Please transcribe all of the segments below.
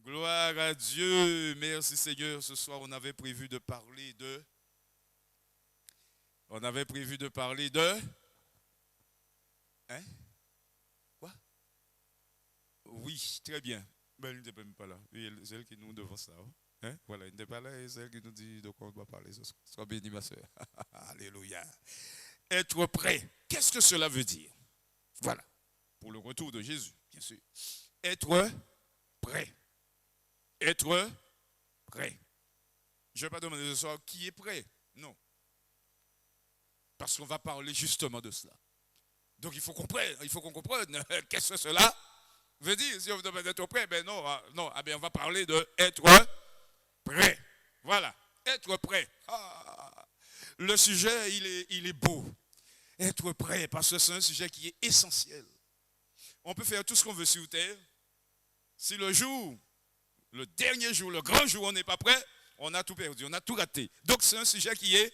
Gloire à Dieu. Merci Seigneur. Ce soir, on avait prévu de parler de... On avait prévu de parler de... Hein? Quoi? Oui, très bien. Ben, il n'était même pas là. Oui, c'est elle qui nous devant ça. Hein? Voilà, il n'était pas là et c'est elle qui nous dit de quoi on doit parler ce soir. Sois béni, ma soeur. Alléluia. Être prêt. Qu'est-ce que cela veut dire? Voilà. Pour le retour de Jésus, bien sûr. Être prêt. Être prêt. Je ne vais pas demander ce soir qui est prêt. Non. Parce qu'on va parler justement de cela. Donc il faut qu'on comprenne qu'est-ce que cela veut dire. Si on vous demande d'être prêt, ben non, non, ben on va parler de être prêt. Voilà, être prêt. Le sujet, il est beau. Être prêt, parce que c'est un sujet qui est essentiel. On peut faire tout ce qu'on veut sur terre. Si le jour, le dernier jour, le grand jour, on n'est pas prêt, on a tout perdu, on a tout raté. Donc c'est un sujet qui est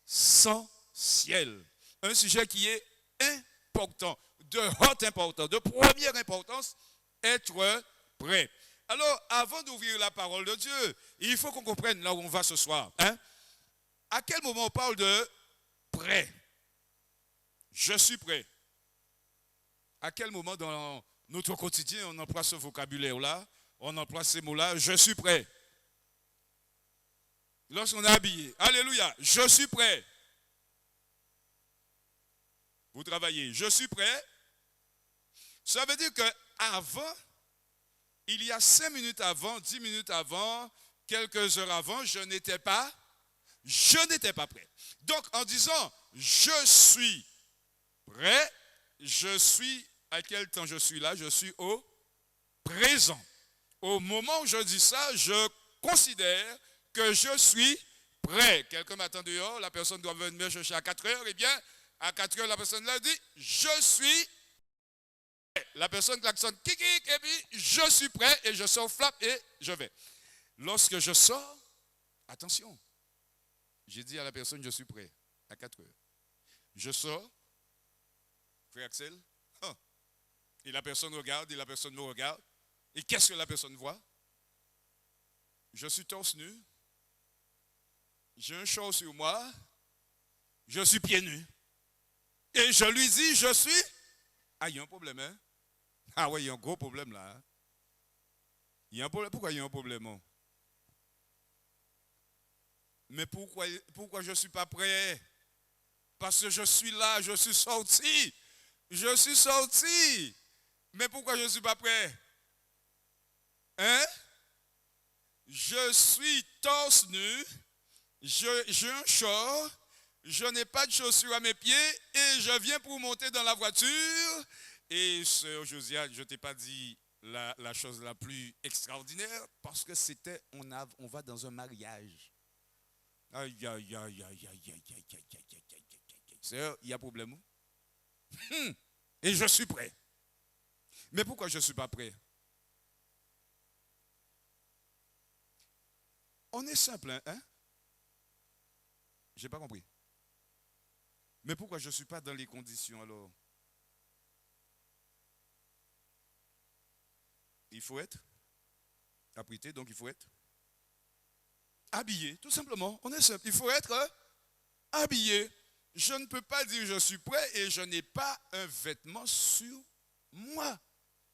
essentiel. Un sujet qui est important, de haute importance, de première importance, être prêt. Alors, avant d'ouvrir la parole de Dieu, il faut qu'on comprenne là où on va ce soir. Hein? À quel moment on parle de prêt? Je suis prêt. À quel moment dans notre quotidien on emploie ce vocabulaire-là, on emploie ces mots-là, je suis prêt. Lorsqu'on est habillé, alléluia, je suis prêt. Vous travaillez, je suis prêt. Ça veut dire qu'avant, il y a 5 minutes avant, 10 minutes avant, quelques heures avant, je n'étais pas prêt. Donc en disant je suis prêt, je suis, à quel temps je suis là? Je suis au présent. Au moment où je dis ça, je considère que je suis prêt. Quelqu'un m'attend dehors, la personne doit venir me chercher à 4 heures, eh bien, à 4 heures, la personne là dit, je suis prêt. La personne klaxonne, kikik, et puis je suis prêt, et je sors, flap, et je vais. Lorsque je sors, attention, j'ai dit à la personne, je suis prêt, à 4 heures. Je sors, frère Axel, et la personne regarde, et la personne me regarde. Et qu'est-ce que la personne voit? Je suis torse nu, j'ai un short sur moi, je suis pieds nus. Et je lui dis, je suis... Ah, il y a un problème, hein? Ah oui, il y a un gros problème là. Hein? Il y a un problème. Pourquoi il y a un problème? Hein? Mais pourquoi je ne suis pas prêt? Parce que je suis là, je suis sorti. Je suis sorti. Mais pourquoi je ne suis pas prêt? Hein? Je suis torse nu, j'ai un short, je n'ai pas de chaussures à mes pieds et je viens pour monter dans la voiture. Et sœur Josiane, je ne t'ai pas dit la chose la plus extraordinaire parce que c'était, on va dans un mariage. Aïe, aïe, aïe, aïe, aïe, aïe, aïe, aïe, aïe, aïe, aïe, aïe. Sœur, il y a problème. Et je suis prêt. Mais pourquoi je ne suis pas prêt? On est simple, hein? J'ai pas compris. Mais pourquoi je ne suis pas dans les conditions alors? Il faut être apprêté, donc il faut être habillé, tout simplement. On est simple. Il faut être habillé. Je ne peux pas dire je suis prêt et je n'ai pas un vêtement sur moi.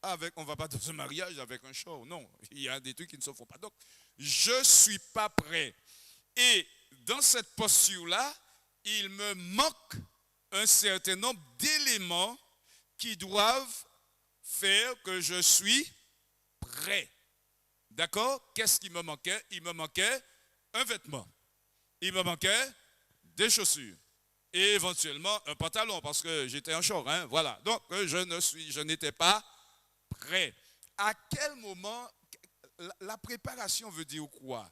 On ne va pas dans un mariage avec un short. Non, il y a des trucs qui ne se font pas. Donc, je ne suis pas prêt. Et dans cette posture-là, il me manque un certain nombre d'éléments qui doivent faire que je suis prêt. D'accord? Qu'est-ce qui me manquait? Il me manquait un vêtement. Il me manquait des chaussures. Et éventuellement un pantalon parce que j'étais en short. Hein? Voilà. Donc je n'étais pas prêt. À quel moment la préparation veut dire quoi?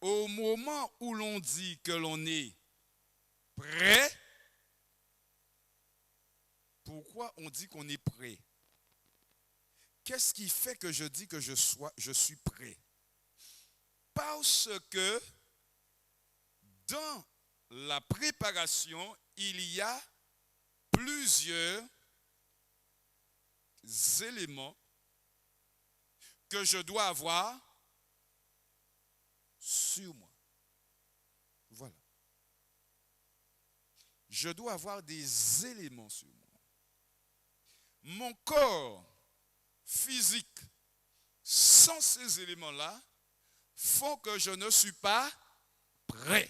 Au moment où l'on dit que l'on est prêt, pourquoi on dit qu'on est prêt? Qu'est-ce qui fait que je dis que je suis prêt? Parce que dans la préparation, il y a plusieurs éléments que je dois avoir sur moi. Voilà. Je dois avoir des éléments sur moi. Mon corps physique, sans ces éléments-là, font que je ne suis pas prêt.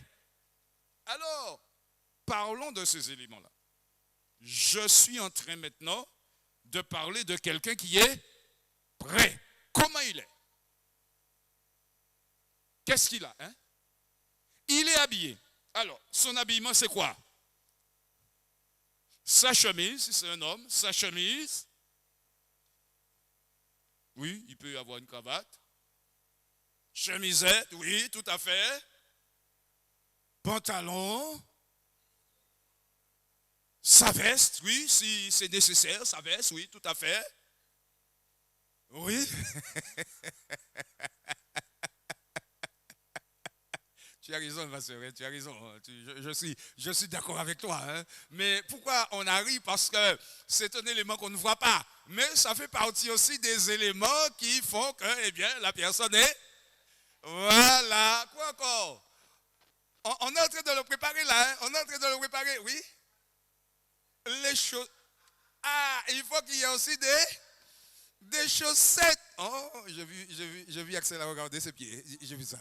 Alors, parlons de ces éléments-là. Je suis en train maintenant de parler de quelqu'un qui est prêt. Comment il est? Qu'est-ce qu'il a, hein? Il est habillé. Alors, son habillement, c'est quoi? Sa chemise, si c'est un homme, sa chemise. Oui, il peut y avoir une cravate. Chemisette, oui, tout à fait. Pantalon. Sa veste, oui, si c'est nécessaire, sa veste, oui, tout à fait. Oui. Tu as raison, ma soeur, tu as raison. Je suis d'accord avec toi. Hein. Mais pourquoi on arrive? Parce que c'est un élément qu'on ne voit pas. Mais ça fait partie aussi des éléments qui font que, eh bien, la personne est... Voilà. Quoi encore? On est en train de le préparer là. Hein? On est en train de le préparer, oui. Les choses... Ah, il faut qu'il y ait aussi des chaussettes. Oh, j'ai vu Axel regarder ses pieds. J'ai vu ça.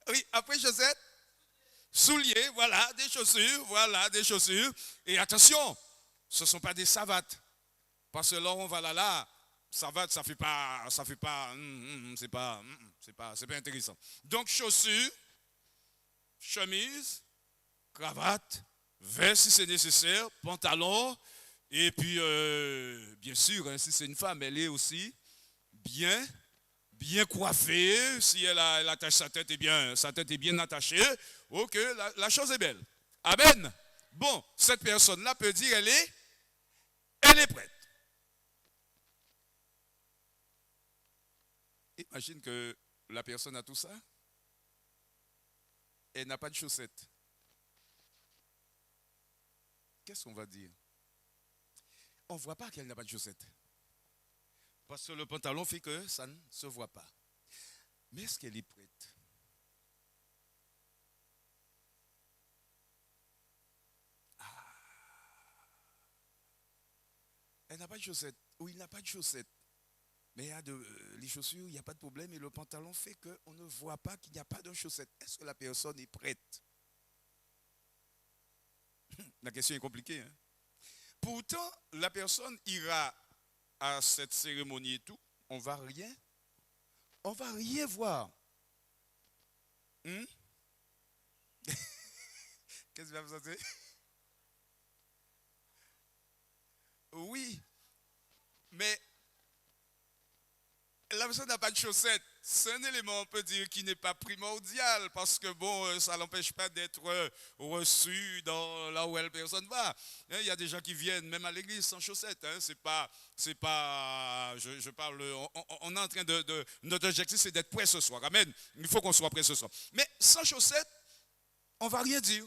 Oui, après chaussettes, souliers, voilà, des chaussures, voilà, des chaussures. Et attention, ce ne sont pas des savates. Parce que là, on va là, savate, c'est pas intéressant. Donc, chaussures, chemise, cravate, veste si c'est nécessaire, pantalon, et puis, bien sûr, hein, si c'est une femme, elle est aussi bien coiffée, si elle attache sa tête, eh bien, sa tête est bien attachée, ok, la chose est belle. Amen. Bon, cette personne-là peut dire, elle est prête. Imagine que la personne a tout ça, elle n'a pas de chaussettes. Qu'est-ce qu'on va dire? On ne voit pas qu'elle n'a pas de chaussettes. Parce que le pantalon fait que ça ne se voit pas. Mais est-ce qu'elle est prête? Elle n'a pas de chaussettes. Ou il n'a pas de chaussettes. Mais il y a les chaussures, il n'y a pas de problème. Et le pantalon fait qu'on ne voit pas qu'il n'y a pas de chaussettes. Est-ce que la personne est prête? La question est compliquée. Hein? Pourtant, la personne ira à cette cérémonie et tout. On va rien voir. Qu'est-ce que va vous sentir? Oui, mais la personne n'a pas de chaussettes. C'est un élément, on peut dire, qui n'est pas primordial parce que, bon, ça n'empêche pas d'être reçu dans là où la personne va. Hein, il y a des gens qui viennent même à l'église sans chaussettes. Hein, c'est pas, je parle, on est en train notre objectif, c'est d'être prêt ce soir. Amen. Il faut qu'on soit prêt ce soir. Mais sans chaussettes, on ne va rien dire.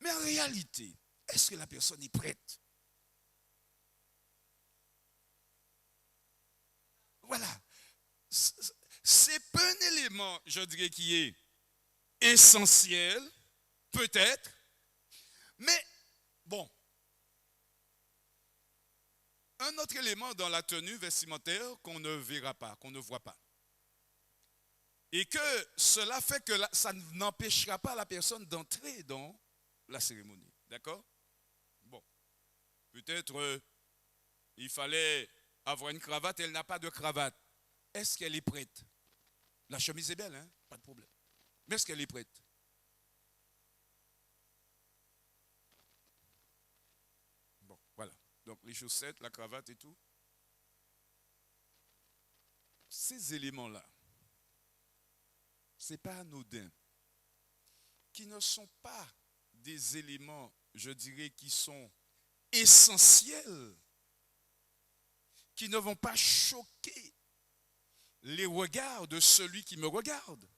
Mais en réalité, est-ce que la personne est prête? Voilà. C'est pas un élément, je dirais, qui est essentiel, peut-être, mais bon. Un autre élément dans la tenue vestimentaire qu'on ne verra pas, qu'on ne voit pas. Et que cela fait que ça n'empêchera pas la personne d'entrer dans la cérémonie. D'accord? Bon. Peut-être il fallait avoir une cravate, elle n'a pas de cravate. Est-ce qu'elle est prête? La chemise est belle, hein? Pas de problème. Mais est-ce qu'elle est prête? Bon, voilà. Donc les chaussettes, la cravate et tout. Ces éléments-là, ce n'est pas anodin. Qui ne sont pas des éléments, je dirais, qui sont essentiels. Qui ne vont pas choquer les regards de celui qui me regarde.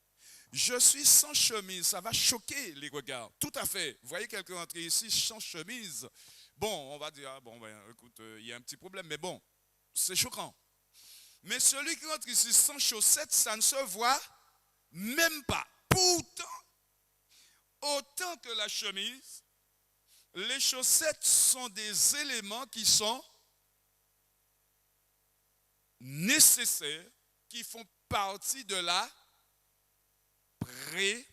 Je suis sans chemise, ça va choquer les regards. Tout à fait. Vous voyez quelqu'un entrer ici sans chemise. Bon, on va dire, ah, bon, ben, écoute, il y a un petit problème, mais bon, c'est choquant. Mais celui qui rentre ici sans chaussettes, ça ne se voit même pas. Pourtant, autant que la chemise, les chaussettes sont des éléments qui sont nécessaires, qui font partie de la préparation.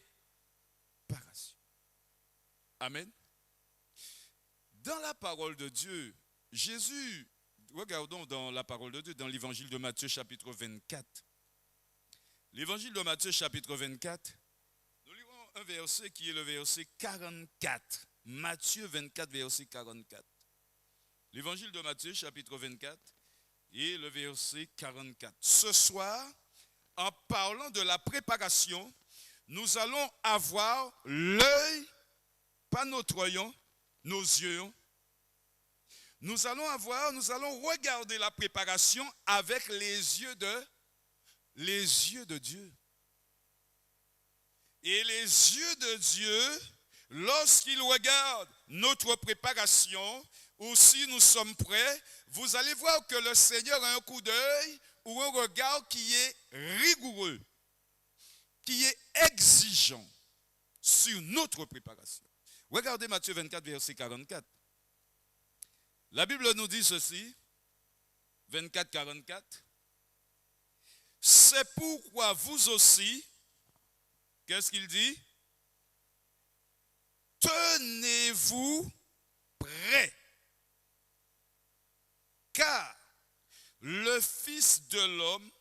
Amen. Dans la parole de Dieu, Jésus, regardons dans la parole de Dieu, dans l'évangile de Matthieu chapitre 24. L'évangile de Matthieu chapitre 24, nous lirons un verset qui est le verset 44. Matthieu 24, verset 44. L'évangile de Matthieu chapitre 24 et le verset 44. Ce soir, en parlant de la préparation, nous allons avoir l'œil, pas notre œil, nos yeux. Nous allons regarder la préparation avec les yeux de Dieu. Et les yeux de Dieu, lorsqu'ils regardent notre préparation, ou si nous sommes prêts, vous allez voir que le Seigneur a un coup d'œil ou un regard qui est rigoureux, qui est exigeant sur notre préparation. Regardez Matthieu 24, verset 44. La Bible nous dit ceci, 24, 44. C'est pourquoi vous aussi, qu'est-ce qu'il dit? Tenez-vous prêts, car le Fils de l'homme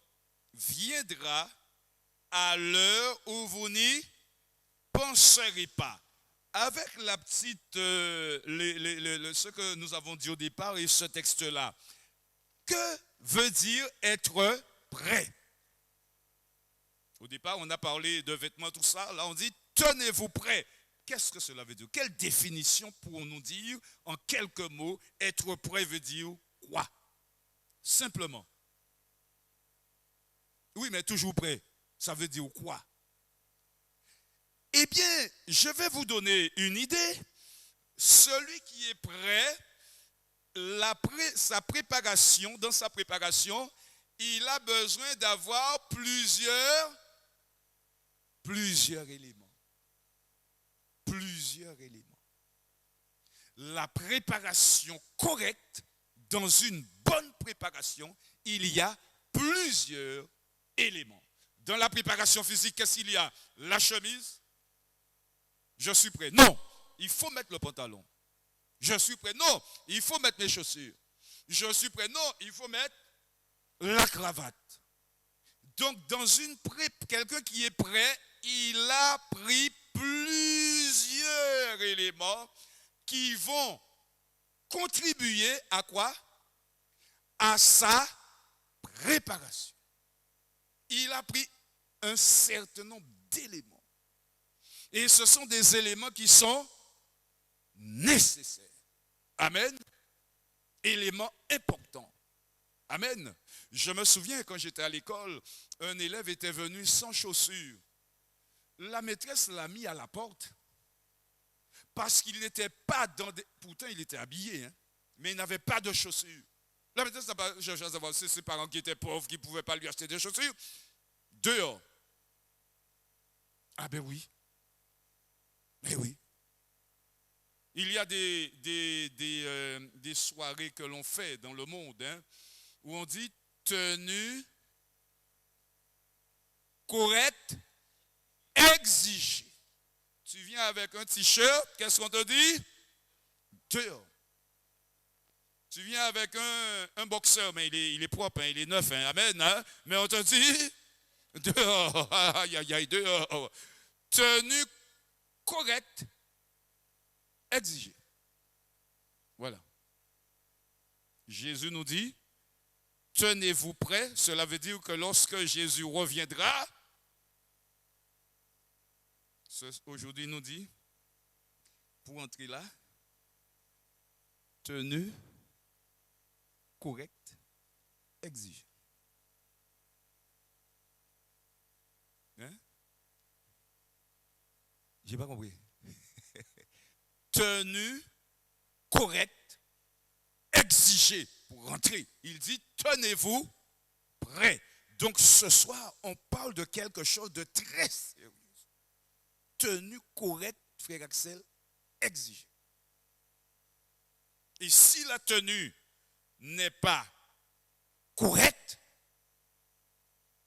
viendra à l'heure où vous n'y penserez pas. Avec la petite, ce que nous avons dit au départ et ce texte-là, que veut dire être prêt? Au départ, on a parlé de vêtements, tout ça. Là, on dit, tenez-vous prêts. Qu'est-ce que cela veut dire? Quelle définition pourrons-nous dire en quelques mots? Être prêt veut dire quoi? Simplement. Oui, mais toujours prêt. Ça veut dire quoi? Eh bien, je vais vous donner une idée. Celui qui est prêt, dans sa préparation, il a besoin d'avoir plusieurs éléments. Plusieurs éléments. La préparation correcte, dans une bonne préparation, il y a plusieurs éléments. Dans la préparation physique, qu'est-ce qu'il y a? La chemise. Je suis prêt. Non, il faut mettre le pantalon. Je suis prêt. Non, il faut mettre mes chaussures. Je suis prêt. Non, il faut mettre la cravate. Donc, quelqu'un qui est prêt, il a pris plusieurs éléments qui vont contribuer à quoi? À sa préparation. Il a pris un certain nombre d'éléments. Et ce sont des éléments qui sont nécessaires. Amen. Éléments importants. Amen. Je me souviens quand j'étais à l'école, un élève était venu sans chaussures. La maîtresse l'a mis à la porte parce qu'il n'était pas dans des... Pourtant, il était habillé, hein, mais il n'avait pas de chaussures. La maîtresse n'a pas cherché à savoir si ses parents qui étaient pauvres, qui ne pouvaient pas lui acheter des chaussures. Dehors. Ah ben oui. Mais oui. Il y a des soirées que l'on fait dans le monde, hein, où on dit tenue correcte, exigée. Tu viens avec un t-shirt, qu'est-ce qu'on te dit? Dehors. Tu viens avec un boxeur, mais il est propre, hein, il est neuf, hein, amen, hein, mais on te dit dehors, aïe, aïe, aïe, dehors. Tenue correcte, exigée. Voilà. Jésus nous dit, tenez-vous prêts. Cela veut dire que lorsque Jésus reviendra, aujourd'hui nous dit, pour entrer là, tenue correcte, exigée. Hein? J'ai pas compris. Tenue correcte, exigée pour rentrer. Il dit, tenez-vous prêts. prêt. Donc ce soir, on parle de quelque chose de très sérieux. Tenue correcte, frère Axel, exigée. Et si la tenue n'est pas correcte,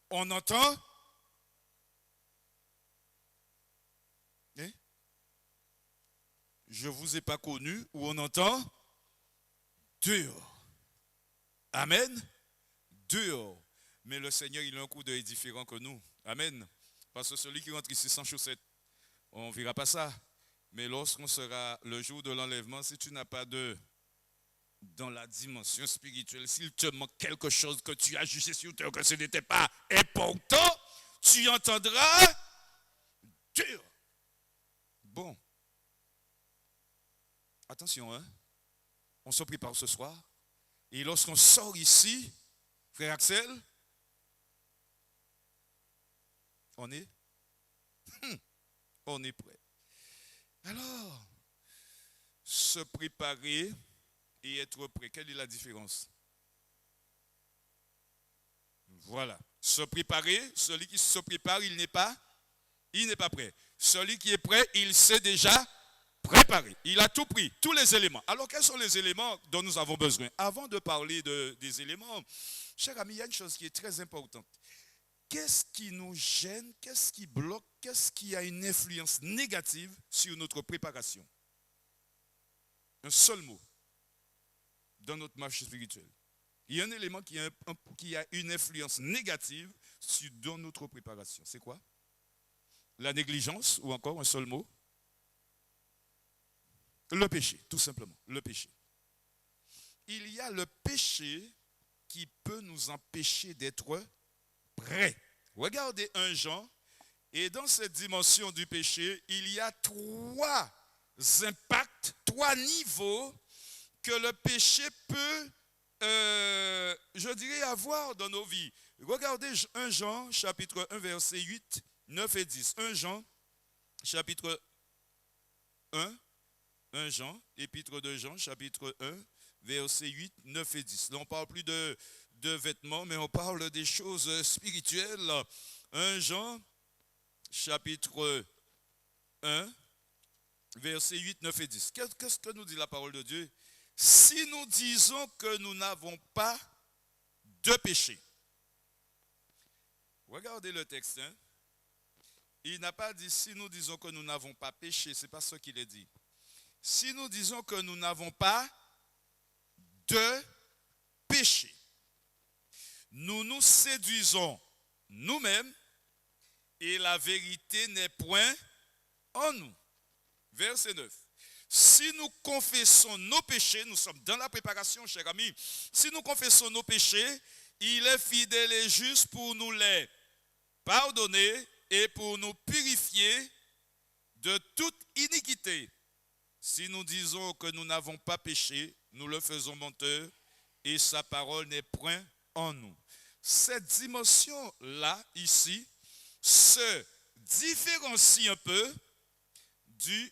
on entend hein? Je ne vous ai pas connu, ou on entend dehors. Amen. Dehors. Mais le Seigneur, il a un coup d'œil différent que nous. Amen. Parce que celui qui rentre ici sans chaussettes, on ne verra pas ça. Mais lorsqu'on sera le jour de l'enlèvement, si tu n'as pas de dans la dimension spirituelle, s'il te manque quelque chose que tu as jugé sur toi que ce n'était pas important, tu entendras Dieu. Bon. Attention, hein. On se prépare ce soir. Et lorsqu'on sort ici, frère Axel, on est on est prêt. Alors, se préparer et être prêt. Quelle est la différence? Voilà. Se préparer, celui qui se prépare, il n'est pas prêt. Celui qui est prêt, il s'est déjà préparé. Il a tout pris, tous les éléments. Alors, quels sont les éléments dont nous avons besoin? Avant de parler des éléments, cher ami, il y a une chose qui est très importante. Qu'est-ce qui nous gêne? Qu'est-ce qui bloque? Qu'est-ce qui a une influence négative sur notre préparation? Un seul mot dans notre marche spirituelle. Il y a un élément qui a une influence négative dans notre préparation. C'est quoi? La négligence, ou encore un seul mot? Le péché, tout simplement, le péché. Il y a le péché qui peut nous empêcher d'être prêts. Regardez 1 Jean, et dans cette dimension du péché, il y a 3 impacts, 3 niveaux que le péché peut, je dirais, avoir dans nos vies. Regardez 1 Jean, chapitre 1, versets 8, 9 et 10. 1 Jean, chapitre 1, 1 Jean, épître de Jean, chapitre 1, versets 8, 9 et 10. Là, on ne parle plus de vêtements, mais on parle des choses spirituelles. 1 Jean, chapitre 1, versets 8, 9 et 10. Qu'est-ce que nous dit la parole de Dieu? Si nous disons que nous n'avons pas de péché. Regardez le texte. Hein? Il n'a pas dit si nous disons que nous n'avons pas péché. Ce n'est pas ce qu'il a dit. Si nous disons que nous n'avons pas de péché, nous nous séduisons nous-mêmes et la vérité n'est point en nous. Verset 9. Si nous confessons nos péchés, nous sommes dans la préparation, chers amis. Si nous confessons nos péchés, il est fidèle et juste pour nous les pardonner et pour nous purifier de toute iniquité. Si nous disons que nous n'avons pas péché, nous le faisons menteur et sa parole n'est point en nous. Cette dimension-là, ici, se différencie un peu du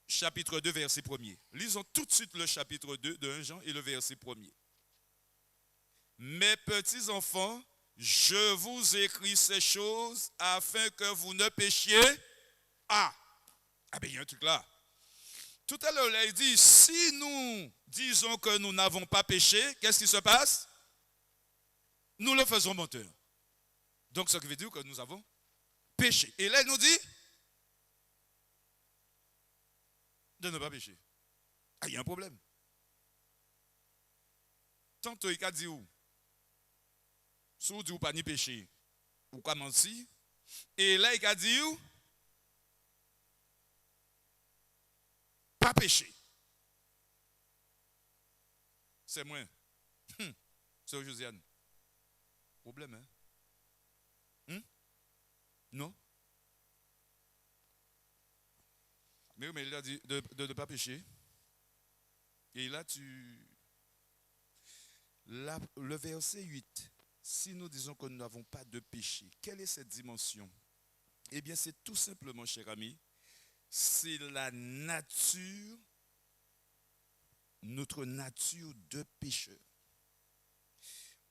chapitre 2, verset 1er. Lisons tout de suite le chapitre 2 de 1 Jean et le verset 1er. Mes petits enfants, je vous écris ces choses afin que vous ne péchiez. Ah ben il y a un truc là. Tout à l'heure, il dit, si nous disons que nous n'avons pas péché, qu'est-ce qui se passe? Nous le faisons menteur. Donc, ce qui veut dire que nous avons péché. Et là, il nous dit de ne pas pécher. Ah, il y a un problème. Tantôt, il a dit où? Si vous dites ou pas ni péché, ou quoi mentir. Et là, il a dit où? Pas péché. C'est moi. C'est Josiane. Problème, hein? Non? Mais il a dit de ne pas pécher. Et là, le verset 8. Si nous disons que nous n'avons pas de péché, quelle est cette dimension? Eh bien, c'est tout simplement, cher ami, c'est la nature, notre nature de pécheur.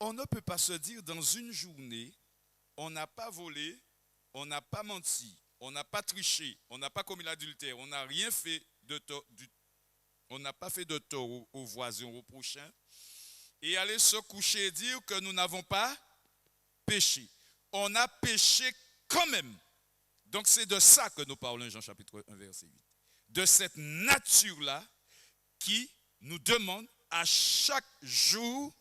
On ne peut pas se dire dans une journée, on n'a pas volé, on n'a pas menti, on n'a pas triché, on n'a pas commis l'adultère, on n'a rien fait de tort, on n'a pas fait de tort aux voisins, aux prochains, et aller se coucher et dire que nous n'avons pas péché. On a péché quand même. Donc c'est de ça que nous parlons, Jean chapitre 1, verset 8. De cette nature-là qui nous demande à chaque jour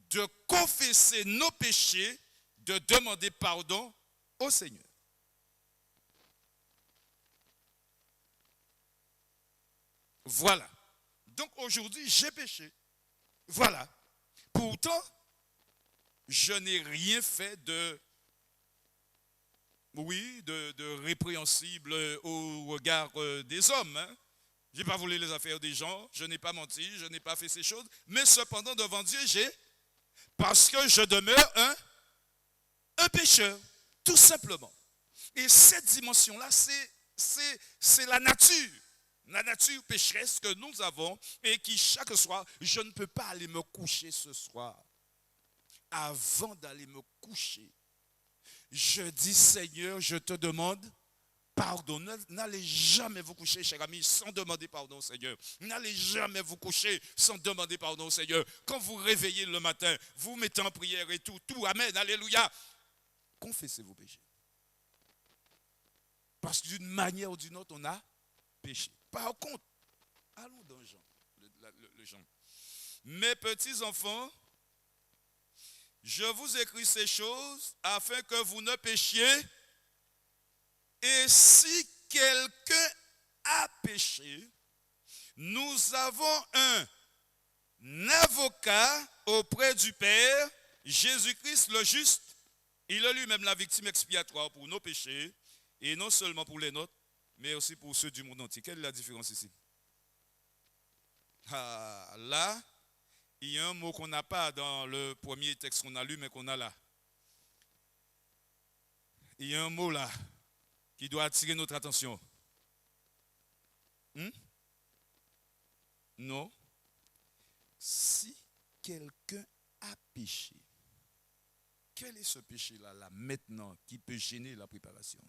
de confesser nos péchés, de demander pardon au Seigneur. Voilà. Donc aujourd'hui, j'ai péché. Voilà. Pourtant, je n'ai rien fait de répréhensible au regard des hommes. Hein. Je n'ai pas volé les affaires des gens, je n'ai pas menti, je n'ai pas fait ces choses. Mais cependant, devant Dieu, parce que je demeure un pécheur, tout simplement. Et cette dimension-là, c'est la nature pécheresse que nous avons et qui chaque soir, je ne peux pas aller me coucher ce soir. Avant d'aller me coucher, je dis Seigneur, je te demande pardon. N'allez jamais vous coucher, cher ami, sans demander pardon au Seigneur. N'allez jamais vous coucher sans demander pardon au Seigneur. Quand vous réveillez le matin, vous mettez en prière et tout, amen, alléluia. Confessez vos péchés. Parce que d'une manière ou d'une autre, on a péché. Par contre, allons dans Jean, le Jean. Mes petits enfants, je vous écris ces choses afin que vous ne péchiez. Et si quelqu'un a péché, nous avons un avocat auprès du Père, Jésus-Christ le juste. Il est lui-même la victime expiatoire pour nos péchés, et non seulement pour les nôtres, mais aussi pour ceux du monde entier. Quelle est la différence ici? Là, il y a un mot qu'on n'a pas dans le premier texte qu'on a lu, mais qu'on a là. Il y a un mot là qui doit attirer notre attention. Non. Si quelqu'un a péché, quel est ce péché-là, là, maintenant, qui peut gêner la préparation?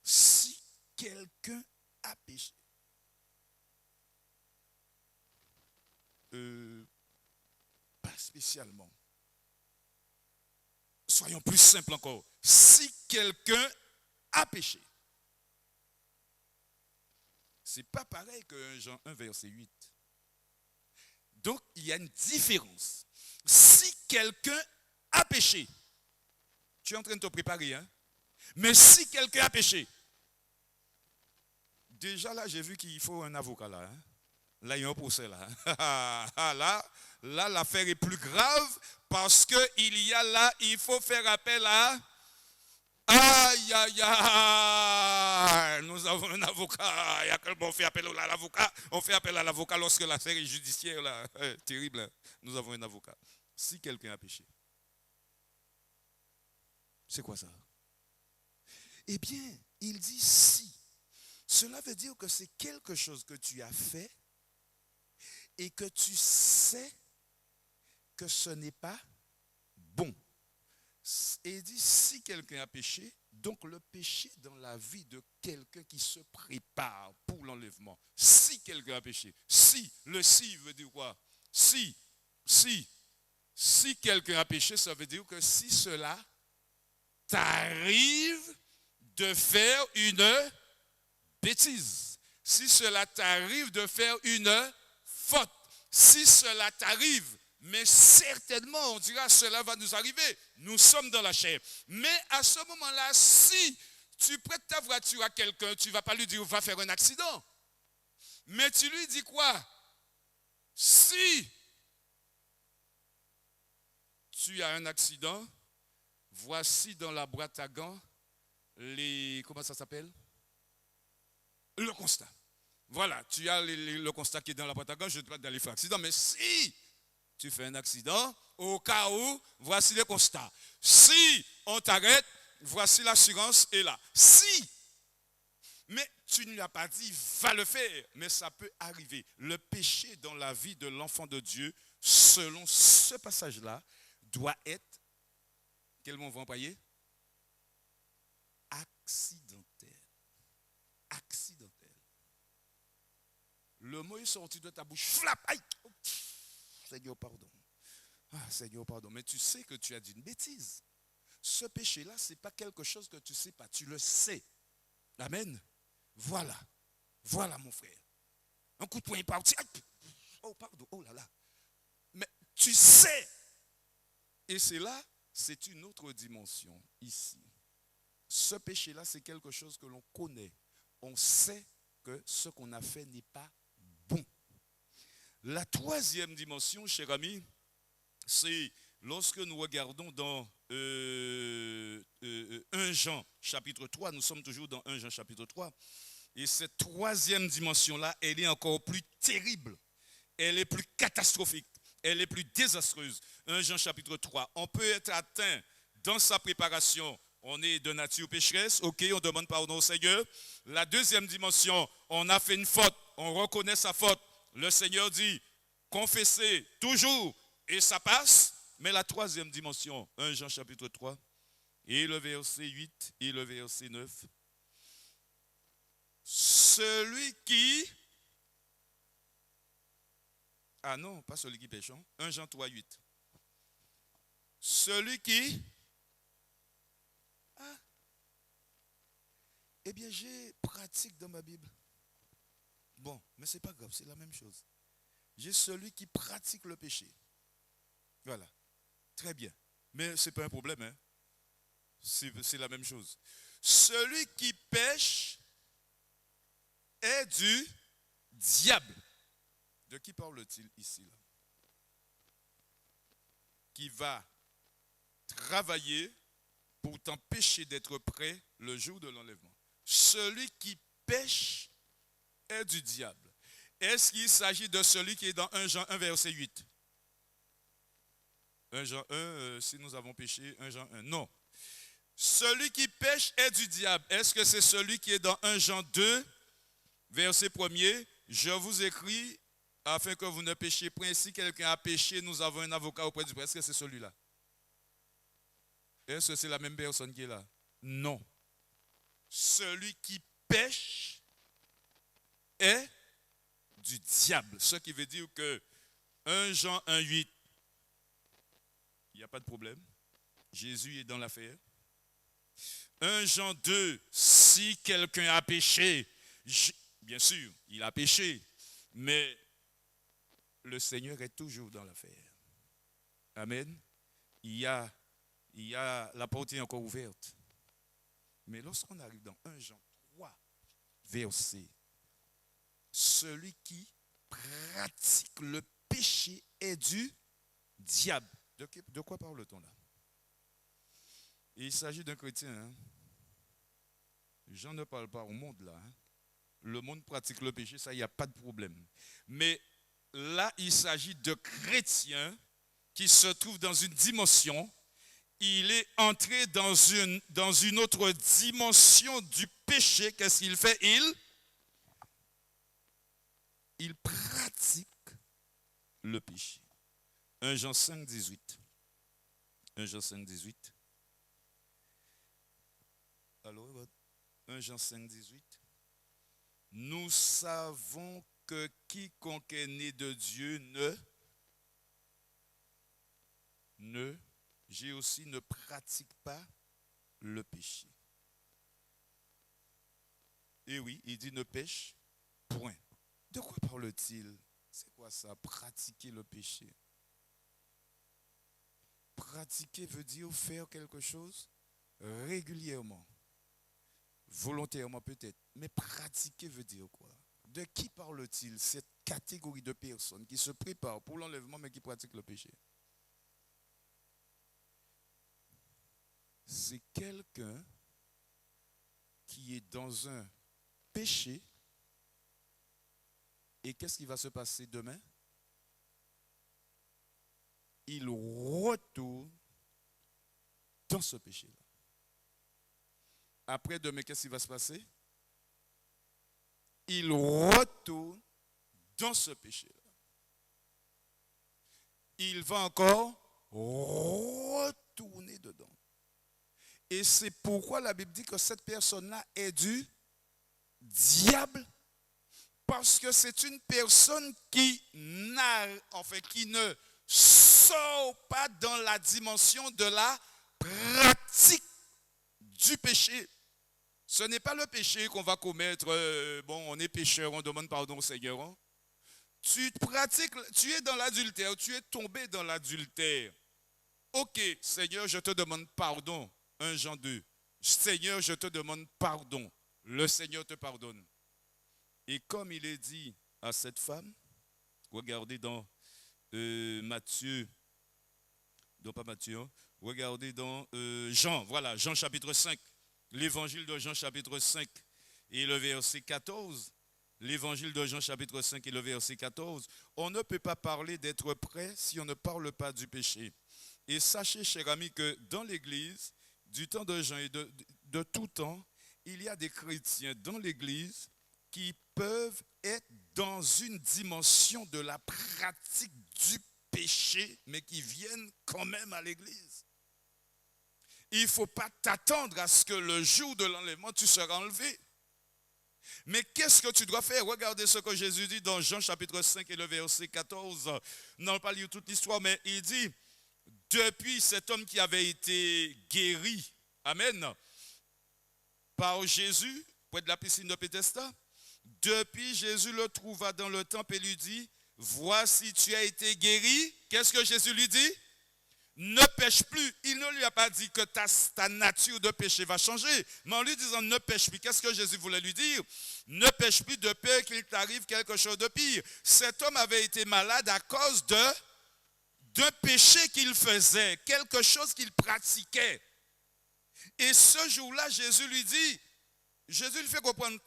Si quelqu'un a péché, pas spécialement. Soyons plus simples encore. Si quelqu'un a péché, c'est pas pareil que Jean 1, verset 8. Donc, il y a une différence. Si quelqu'un a péché, tu es en train de te préparer, hein? Mais si quelqu'un a péché, déjà là, j'ai vu qu'il faut un avocat là. Hein? Là, il y a un procès là. Là, l'affaire est plus grave parce il faut faire appel à... Aïe, aïe, aïe, nous avons un avocat. On fait appel à l'avocat. On fait appel à l'avocat lorsque l'affaire est judiciaire là. Terrible. Hein? Nous avons un avocat. Si quelqu'un a péché, c'est quoi ça? Eh bien, il dit si. Cela veut dire que c'est quelque chose que tu as fait et que tu sais que ce n'est pas bon. Et il dit, si quelqu'un a péché, donc le péché dans la vie de quelqu'un qui se prépare pour l'enlèvement. Si quelqu'un a péché. Si, le si veut dire quoi? Si quelqu'un a péché, ça veut dire que si cela t'arrive de faire une bêtise, si cela t'arrive de faire une faute, si cela t'arrive, mais certainement, on dira, cela va nous arriver. Nous sommes dans la chair. Mais à ce moment-là, si tu prêtes ta voiture à quelqu'un, tu ne vas pas lui dire, va faire un accident. Mais tu lui dis quoi? Si tu as un accident, voici dans la boîte à gants comment ça s'appelle? Le constat. Voilà, tu as le constat qui est dans la boîte à gants, je ne vais pas d'aller faire accident, mais si tu fais un accident, au cas où, voici le constat. Si on t'arrête, voici l'assurance est là. Si, mais tu ne lui as pas dit, va le faire, mais ça peut arriver. Le péché dans la vie de l'enfant de Dieu, selon ce passage-là, doit être, quel mot on va employer? Accidentel. Accidentel. Le mot est sorti de ta bouche, flap, aïe, Seigneur, pardon. Ah, Seigneur, pardon. Mais tu sais que tu as dit une bêtise. Ce péché-là, ce n'est pas quelque chose que tu ne sais pas, tu le sais. Amen. Voilà. Voilà, mon frère. Un coup de poing est parti. Oh, pardon, oh là là. Mais tu sais. Et c'est là, c'est une autre dimension ici. Ce péché-là, c'est quelque chose que l'on connaît. On sait que ce qu'on a fait n'est pas bon. La troisième dimension, cher ami, c'est lorsque nous regardons dans 1 Jean chapitre 3, nous sommes toujours dans 1 Jean chapitre 3, et cette troisième dimension-là, elle est encore plus terrible, elle est plus catastrophique, elle est plus désastreuse. 1 Jean chapitre 3, on peut être atteint dans sa préparation, on est de nature pécheresse, ok, on demande pardon au Seigneur. La deuxième dimension, on a fait une faute, on reconnaît sa faute. Le Seigneur dit, confessez toujours et ça passe. Mais la troisième dimension, 1 Jean chapitre 3, et le verset 8 et le verset 9. Celui qui... Ah non, pas celui qui pêche. 1 Jean 3, 8. Celui qui... Ah. Eh bien, j'ai pratique dans ma Bible. Bon, mais ce n'est pas grave, c'est la même chose. J'ai celui qui pratique le péché. Voilà. Très bien. Mais ce n'est pas un problème. Hein? C'est la même chose. Celui qui pêche est du diable. De qui parle-t-il ici là? Qui va travailler pour t'empêcher d'être prêt le jour de l'enlèvement. Celui qui pêche est du diable. Est-ce qu'il s'agit de celui qui est dans 1 Jean 1 verset 8? 1 Jean 1, si nous avons péché, 1 Jean 1. Non. Celui qui pêche est du diable. Est-ce que c'est celui qui est dans 1 Jean 2, verset 1er? Je vous écris afin que vous ne péchiez point. Si quelqu'un a péché, nous avons un avocat auprès du Père. Est-ce que c'est celui-là? Est-ce que c'est la même personne qui est là? Non. Celui qui pêche est du diable. Ce qui veut dire que 1 Jean 1, 8, il n'y a pas de problème. Jésus est dans l'affaire. 1 Jean 2, si quelqu'un a péché, bien sûr, il a péché, mais le Seigneur est toujours dans l'affaire. Amen. Il y a la porte est encore ouverte. Mais lorsqu'on arrive dans 1 Jean 3, verset, celui qui pratique le péché est du diable. De quoi parle-t-on là? Il s'agit d'un chrétien. Hein? Jean ne parle pas au monde là. Hein? Le monde pratique le péché, ça, il n'y a pas de problème. Mais là, il s'agit de chrétiens qui se trouvent dans une dimension. Il est entré dans une autre dimension du péché. Qu'est-ce qu'il fait? Il pratique le péché. 1 Jean 5, 18. 1 Jean 5, 18. Alors, 1 Jean 5, 18. Nous savons que quiconque est né de Dieu ne pratique pas le péché. Et oui, il dit ne pêche point. De quoi parle-t-il? C'est quoi ça, pratiquer le péché? Pratiquer veut dire faire quelque chose régulièrement, volontairement peut-être, mais pratiquer veut dire quoi? De qui parle-t-il, cette catégorie de personnes qui se préparent pour l'enlèvement mais qui pratiquent le péché? C'est quelqu'un qui est dans un péché et qu'est-ce qui va se passer demain? Il retourne dans ce péché-là. Après demain, qu'est-ce qui va se passer? Il retourne dans ce péché-là. Il va encore retourner dedans. Et c'est pourquoi la Bible dit que cette personne-là est du diable, parce que c'est une personne qui ne sort pas dans la dimension de la pratique du péché. Ce n'est pas le péché qu'on va commettre, on est pécheur, on demande pardon au Seigneur. Hein? Tu pratiques, tu es dans l'adultère, tu es tombé dans l'adultère. Ok, Seigneur, je te demande pardon. 1 Jean 2. Seigneur, je te demande pardon. Le Seigneur te pardonne. Et comme il est dit à cette femme, regardez dans Matthieu, non pas Matthieu, hein, regardez dans Jean, voilà, Jean chapitre 5, l'évangile de Jean chapitre 5 et le verset 14. L'évangile de Jean chapitre 5 et le verset 14. On ne peut pas parler d'être prêt si on ne parle pas du péché. Et sachez, chers amis, que dans l'église, du temps de Jean et de tout temps, il y a des chrétiens dans l'église qui peuvent être dans une dimension de la pratique du péché, mais qui viennent quand même à l'église. Il ne faut pas t'attendre à ce que le jour de l'enlèvement, tu seras enlevé. Mais qu'est-ce que tu dois faire? Regardez ce que Jésus dit dans Jean chapitre 5 et le verset 14. Non, pas lire toute l'histoire, mais il dit, depuis cet homme qui avait été guéri, amen, par Jésus, près de la piscine de Bethesda, depuis Jésus le trouva dans le temple et lui dit, voici tu as été guéri. Qu'est-ce que Jésus lui dit? Ne pêche plus. Il ne lui a pas dit que ta nature de péché va changer. Mais en lui disant ne pêche plus, qu'est-ce que Jésus voulait lui dire? Ne pêche plus de peur qu'il t'arrive quelque chose de pire. Cet homme avait été malade à cause d'un péché qu'il faisait, quelque chose qu'il pratiquait. Et ce jour-là, Jésus lui dit, Jésus lui fait comprendre,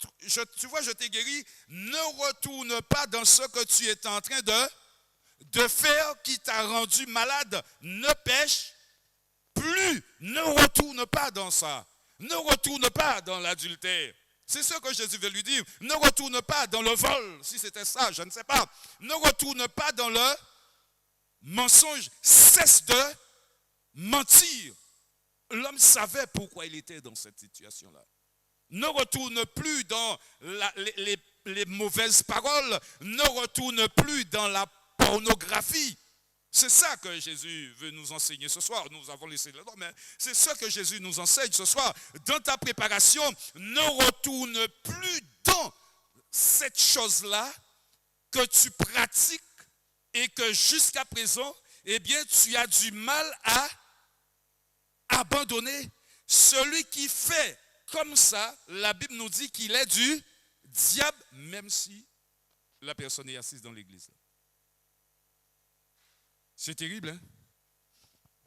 tu vois, je t'ai guéri, ne retourne pas dans ce que tu es en train de faire qui t'a rendu malade. Ne pêche plus, ne retourne pas dans ça. Ne retourne pas dans l'adultère. C'est ce que Jésus veut lui dire. Ne retourne pas dans le vol, si c'était ça, je ne sais pas. Ne retourne pas dans le mensonge. Cesse de mentir. L'homme savait pourquoi il était dans cette situation-là. Ne retourne plus dans les mauvaises paroles. Ne retourne plus dans la pornographie. C'est ça que Jésus veut nous enseigner ce soir. Nous avons laissé le temps, mais c'est ça que Jésus nous enseigne ce soir. Dans ta préparation, ne retourne plus dans cette chose-là que tu pratiques et que jusqu'à présent, eh bien, tu as du mal à abandonner. Celui qui fait comme ça, la Bible nous dit qu'il est du diable, même si la personne est assise dans l'église. C'est terrible, hein?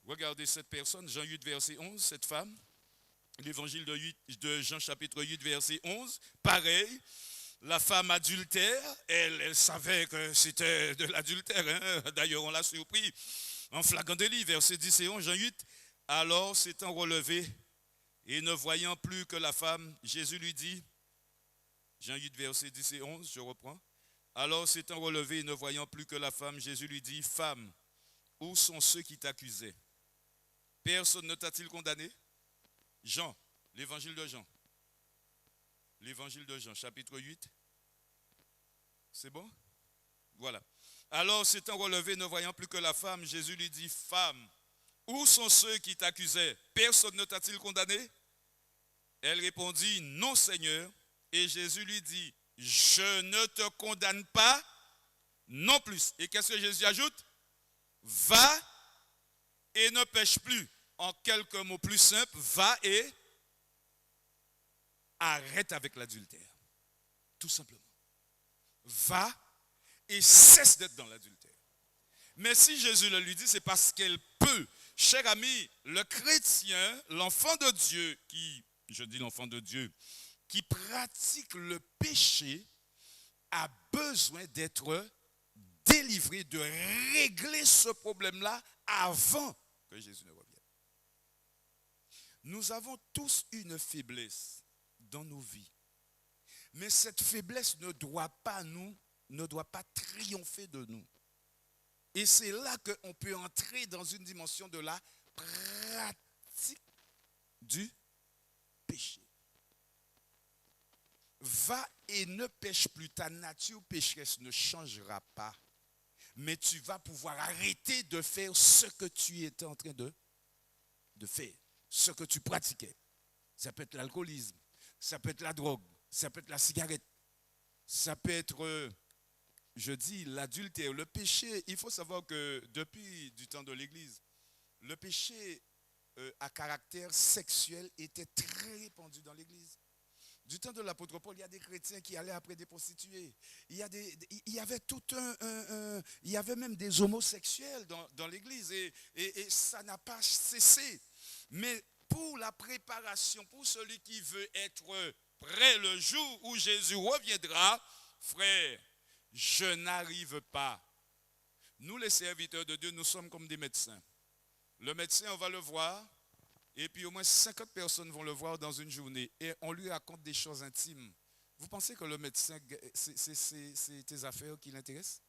Regardez cette personne, Jean 8, verset 11, cette femme, l'évangile de Jean chapitre 8, verset 11, pareil, la femme adultère, elle savait que c'était de l'adultère, hein? D'ailleurs on l'a surpris en flagrant délit, verset 10 et 11, Jean 8, alors s'étant relevé et ne voyant plus que la femme, Jésus lui dit, Jean 8, verset 10 et 11, je reprends, alors s'étant relevé et ne voyant plus que la femme, Jésus lui dit, femme, où sont ceux qui t'accusaient? Personne ne t'a-t-il condamné? Jean, l'évangile de Jean. L'évangile de Jean, chapitre 8. C'est bon? Voilà. Alors, s'étant relevé, ne voyant plus que la femme, Jésus lui dit, femme, où sont ceux qui t'accusaient? Personne ne t'a-t-il condamné? Elle répondit, non, Seigneur. Et Jésus lui dit, je ne te condamne pas non plus. Et qu'est-ce que Jésus ajoute? Va et ne pêche plus. En quelques mots plus simples, va et arrête avec l'adultère. Tout simplement. Va et cesse d'être dans l'adultère. Mais si Jésus le lui dit, c'est parce qu'elle peut. Cher ami, le chrétien, l'enfant de Dieu, je dis l'enfant de Dieu, qui pratique le péché, a besoin d'être délivré, de régler ce problème-là avant que Jésus ne revienne. Nous avons tous une faiblesse dans nos vies. Mais cette faiblesse ne doit pas triompher de nous. Et c'est là qu'on peut entrer dans une dimension de la pratique du péché. Va et ne pêche plus. Ta nature pécheresse ne changera pas. Mais tu vas pouvoir arrêter de faire ce que tu étais en train de faire. Ce que tu pratiquais. Ça peut être l'alcoolisme. Ça peut être la drogue. Ça peut être la cigarette. Ça peut être, je dis, l'adultère. Le péché, il faut savoir que depuis du temps de l'Église, le péché à caractère sexuel était très répandu dans l'Église. Du temps de l'apôtre Paul, il y a des chrétiens qui allaient après des prostituées. Il y avait tout il y avait même des homosexuels dans l'église et ça n'a pas cessé. Mais pour la préparation, pour celui qui veut être prêt le jour où Jésus reviendra, frère, je n'arrive pas. Nous, les serviteurs de Dieu, nous sommes comme des médecins. Le médecin, on va le voir. Et puis au moins 50 personnes vont le voir dans une journée et on lui raconte des choses intimes. Vous pensez que le médecin, c'est tes affaires qui l'intéressent?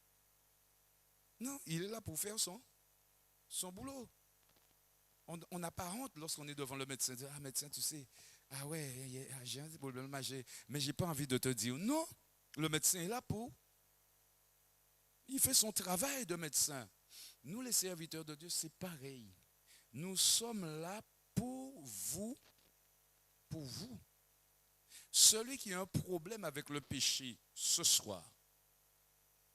Non, il est là pour faire son boulot. On n'a pas honte lorsqu'on est devant le médecin. Ah médecin, tu sais, ah ouais, j'ai un problème, mais je n'ai pas envie de te dire. Non, le médecin est là pour... Il fait son travail de médecin. Nous les serviteurs de Dieu, c'est pareil. Nous sommes là pour vous. Celui qui a un problème avec le péché ce soir,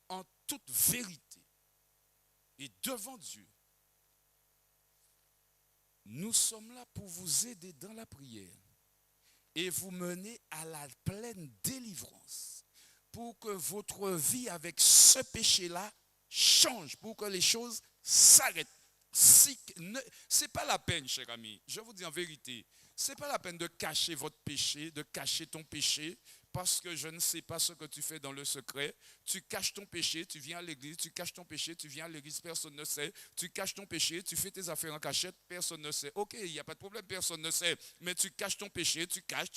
en toute vérité et devant Dieu, nous sommes là pour vous aider dans la prière et vous mener à la pleine délivrance pour que votre vie avec ce péché-là change, pour que les choses s'arrêtent. Ce n'est pas la peine, cher ami, je vous dis en vérité, ce n'est pas la peine de cacher votre péché, de cacher ton péché, parce que je ne sais pas ce que tu fais dans le secret. Tu caches ton péché, tu viens à l'église, tu caches ton péché, tu viens à l'église, personne ne sait. Tu caches ton péché, tu fais tes affaires en cachette, personne ne sait. Ok, il n'y a pas de problème, personne ne sait. Mais tu caches ton péché, tu caches.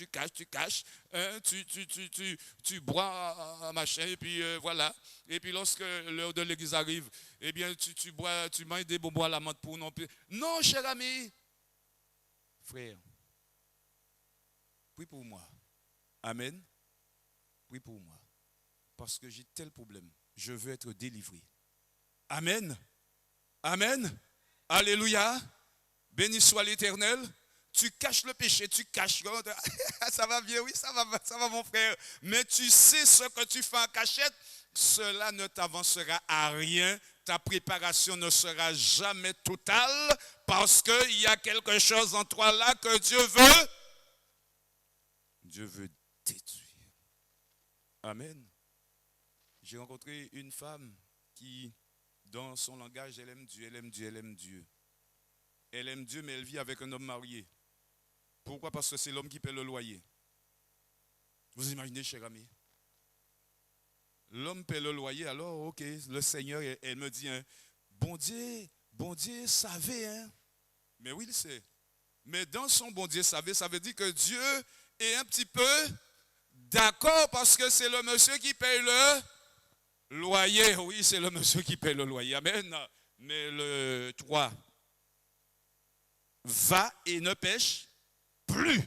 Tu bois un machin, et puis voilà. Et puis lorsque l'heure de l'église arrive, eh bien tu bois, tu manges des bonbons à la menthe pour non plus. Non, cher ami, frère, prie pour moi. Amen. Prie pour moi. Parce que j'ai tel problème. Je veux être délivré. Amen. Amen. Alléluia. Béni soit l'Éternel. Tu caches le péché, tu caches. Ça va bien, oui, ça va mon frère. Mais tu sais ce que tu fais en cachette, cela ne t'avancera à rien. Ta préparation ne sera jamais totale parce qu'il y a quelque chose en toi là que Dieu veut détruire. Amen. J'ai rencontré une femme qui, dans son langage, elle aime Dieu, elle aime Dieu, elle aime Dieu. Elle aime Dieu, mais elle vit avec un homme marié. Pourquoi? Parce que c'est l'homme qui paie le loyer. Vous imaginez, cher ami? L'homme paie le loyer, alors, ok, le Seigneur, elle me dit, hein, bon Dieu savait, hein. Mais oui, il sait. Mais dans son bon Dieu savait, ça veut dire que Dieu est un petit peu d'accord parce que c'est le monsieur qui paye le loyer. Oui, c'est le monsieur qui paye le loyer. Amen. Mais le 3, va et ne pêche plus.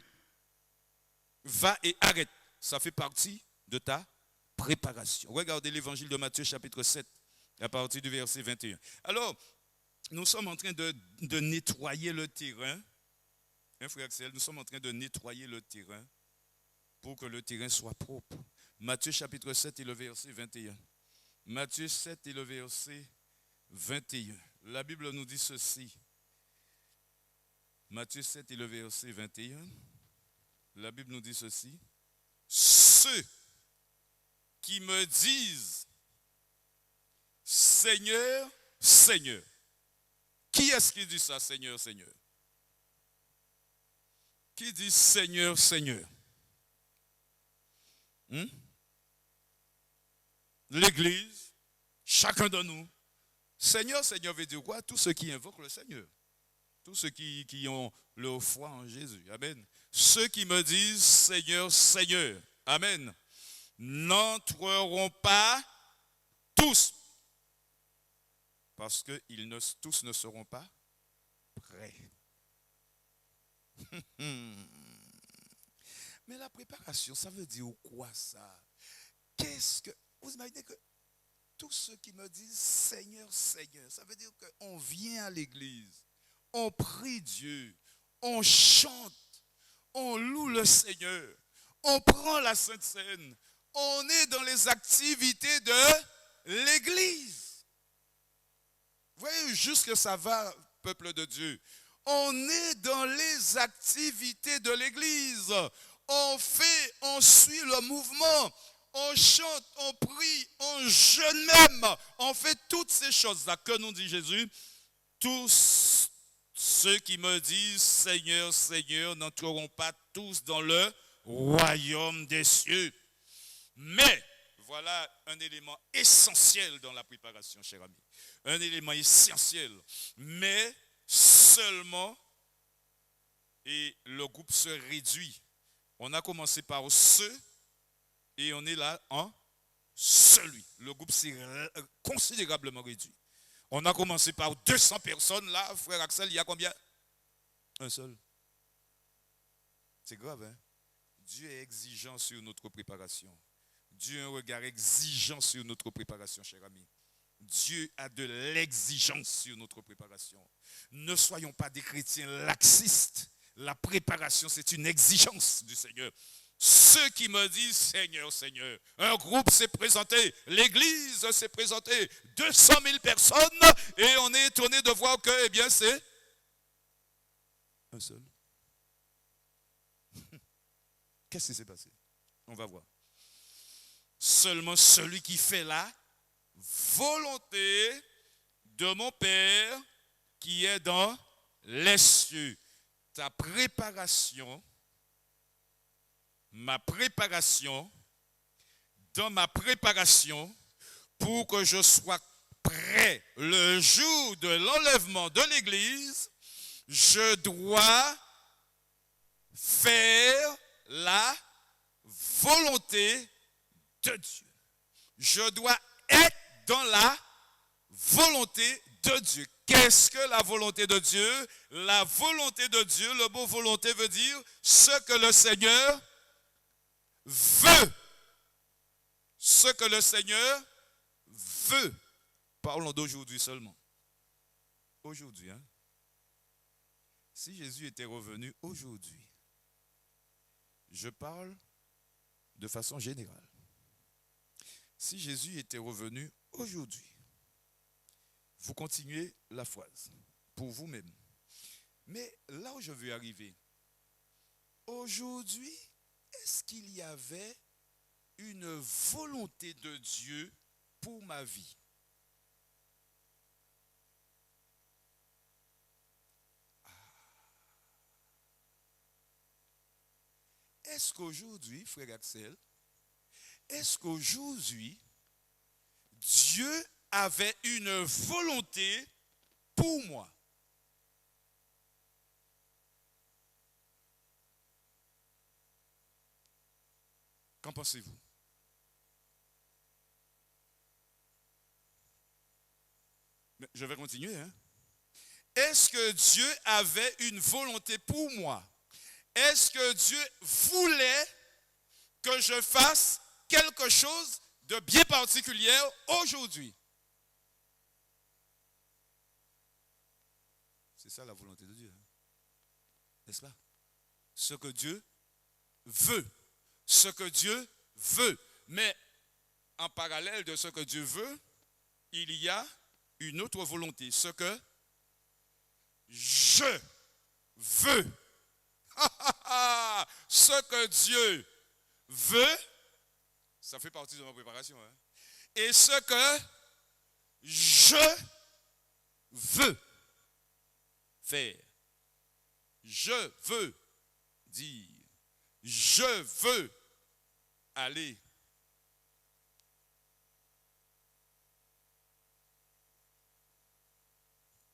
Va et arrête. Ça fait partie de ta préparation. Regardez l'évangile de Matthieu chapitre 7 à partir du verset 21. Alors, nous sommes en train de nettoyer le terrain. Hein, frère Axel, nous sommes en train de nettoyer le terrain pour que le terrain soit propre. Matthieu chapitre 7 et le verset 21. Matthieu 7 et le verset 21. La Bible nous dit ceci. Matthieu 7 et le verset 21. La Bible nous dit ceci. Ceux qui me disent Seigneur, Seigneur. Qui est-ce qui dit ça, Seigneur, Seigneur? Qui dit Seigneur, Seigneur? L'Église, chacun de nous. Seigneur, Seigneur veut dire quoi? Tous ceux qui invoquent le Seigneur. Tous ceux qui ont leur foi en Jésus. Amen. Ceux qui me disent Seigneur, Seigneur. Amen. N'entreront pas tous Parce que tous ne seront pas prêts. Mais la préparation, ça veut dire quoi ça? Qu'est-ce que... Vous imaginez que tous ceux qui me disent Seigneur, Seigneur, ça veut dire qu'on vient à l'église, on prie Dieu, on chante, on loue le Seigneur, on prend la Sainte Seine, on est dans les activités de l'église. Vous voyez juste que ça va, peuple de Dieu. On est dans les activités de l'église. On suit le mouvement. On chante, on prie, on jeûne même. On fait toutes ces choses-là. Que nous dit Jésus? Tous ceux qui me disent Seigneur, Seigneur n'entreront pas tous dans le royaume des cieux. Mais voilà un élément essentiel dans la préparation, cher ami. Un élément essentiel. Mais seulement, et le groupe se réduit. On a commencé par ceux, et on est là en celui. Le groupe s'est considérablement réduit. On a commencé par 200 personnes, là, frère Axel, il y a combien? Un seul. C'est grave, hein? Dieu est exigeant sur notre préparation. Dieu a un regard exigeant sur notre préparation, cher ami. Dieu a de l'exigence sur notre préparation. Ne soyons pas des chrétiens laxistes. La préparation, c'est une exigence du Seigneur. Ceux qui me disent Seigneur, Seigneur, un groupe s'est présenté, l'église s'est présentée, 200 000 personnes, et on est étonné de voir que, eh bien, c'est un seul. Qu'est-ce qui s'est passé? On va voir. Seulement celui qui fait la volonté de mon Père qui est dans les cieux. Ta préparation, ma préparation, dans ma préparation, pour que je sois prêt le jour de l'enlèvement de l'église, je dois faire la volonté de Dieu. Je dois être dans la volonté de Dieu. Qu'est-ce que la volonté de Dieu? La volonté de Dieu, le mot volonté veut dire ce que le Seigneur veut. Ce que le Seigneur veut. Parlons d'aujourd'hui seulement. Aujourd'hui, hein? Si Jésus était revenu aujourd'hui, je parle de façon générale. Si Jésus était revenu aujourd'hui, vous continuez la phrase pour vous-même. Mais là où je veux arriver, aujourd'hui, est-ce qu'il y avait une volonté de Dieu pour ma vie? Est-ce qu'aujourd'hui, frère Axel, est-ce qu'aujourd'hui, Dieu avait une volonté pour moi? Qu'en pensez-vous? Je vais continuer. Hein? Est-ce que Dieu avait une volonté pour moi? Est-ce que Dieu voulait que je fasse quelque chose de bien particulier aujourd'hui? C'est ça la volonté de Dieu. Hein? N'est-ce pas? Ce que Dieu veut. Ce que Dieu veut. Mais en parallèle de ce que Dieu veut, il y a une autre volonté. Ce que je veux. Ce que Dieu veut, ça fait partie de ma préparation. Hein? Et ce que je veux faire. Je veux dire. Je veux aller.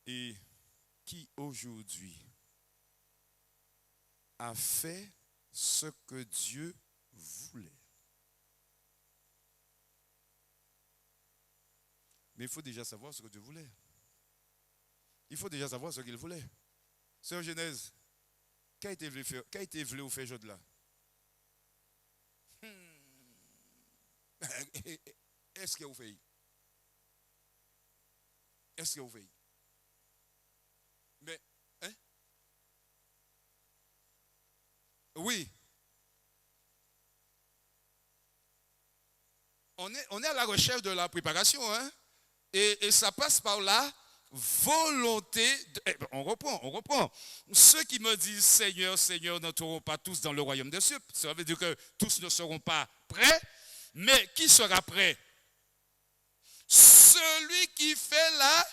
Et qui aujourd'hui a fait ce que Dieu voulait? Mais il faut déjà savoir ce que Dieu voulait. il faut déjà savoir ce qu'il voulait. Sœur Genèse, qu'a été voulu faire aujourd'hui là? Est-ce que vous faites? Est-ce que vous faites? Mais, hein? Oui. On est à la recherche de la préparation, hein? Et ça passe par la volonté. On reprend. Ceux qui me disent Seigneur, Seigneur, n'entreront pas tous dans le royaume des cieux. Ça veut dire que tous ne seront pas prêts. Mais qui sera prêt? Celui qui fait la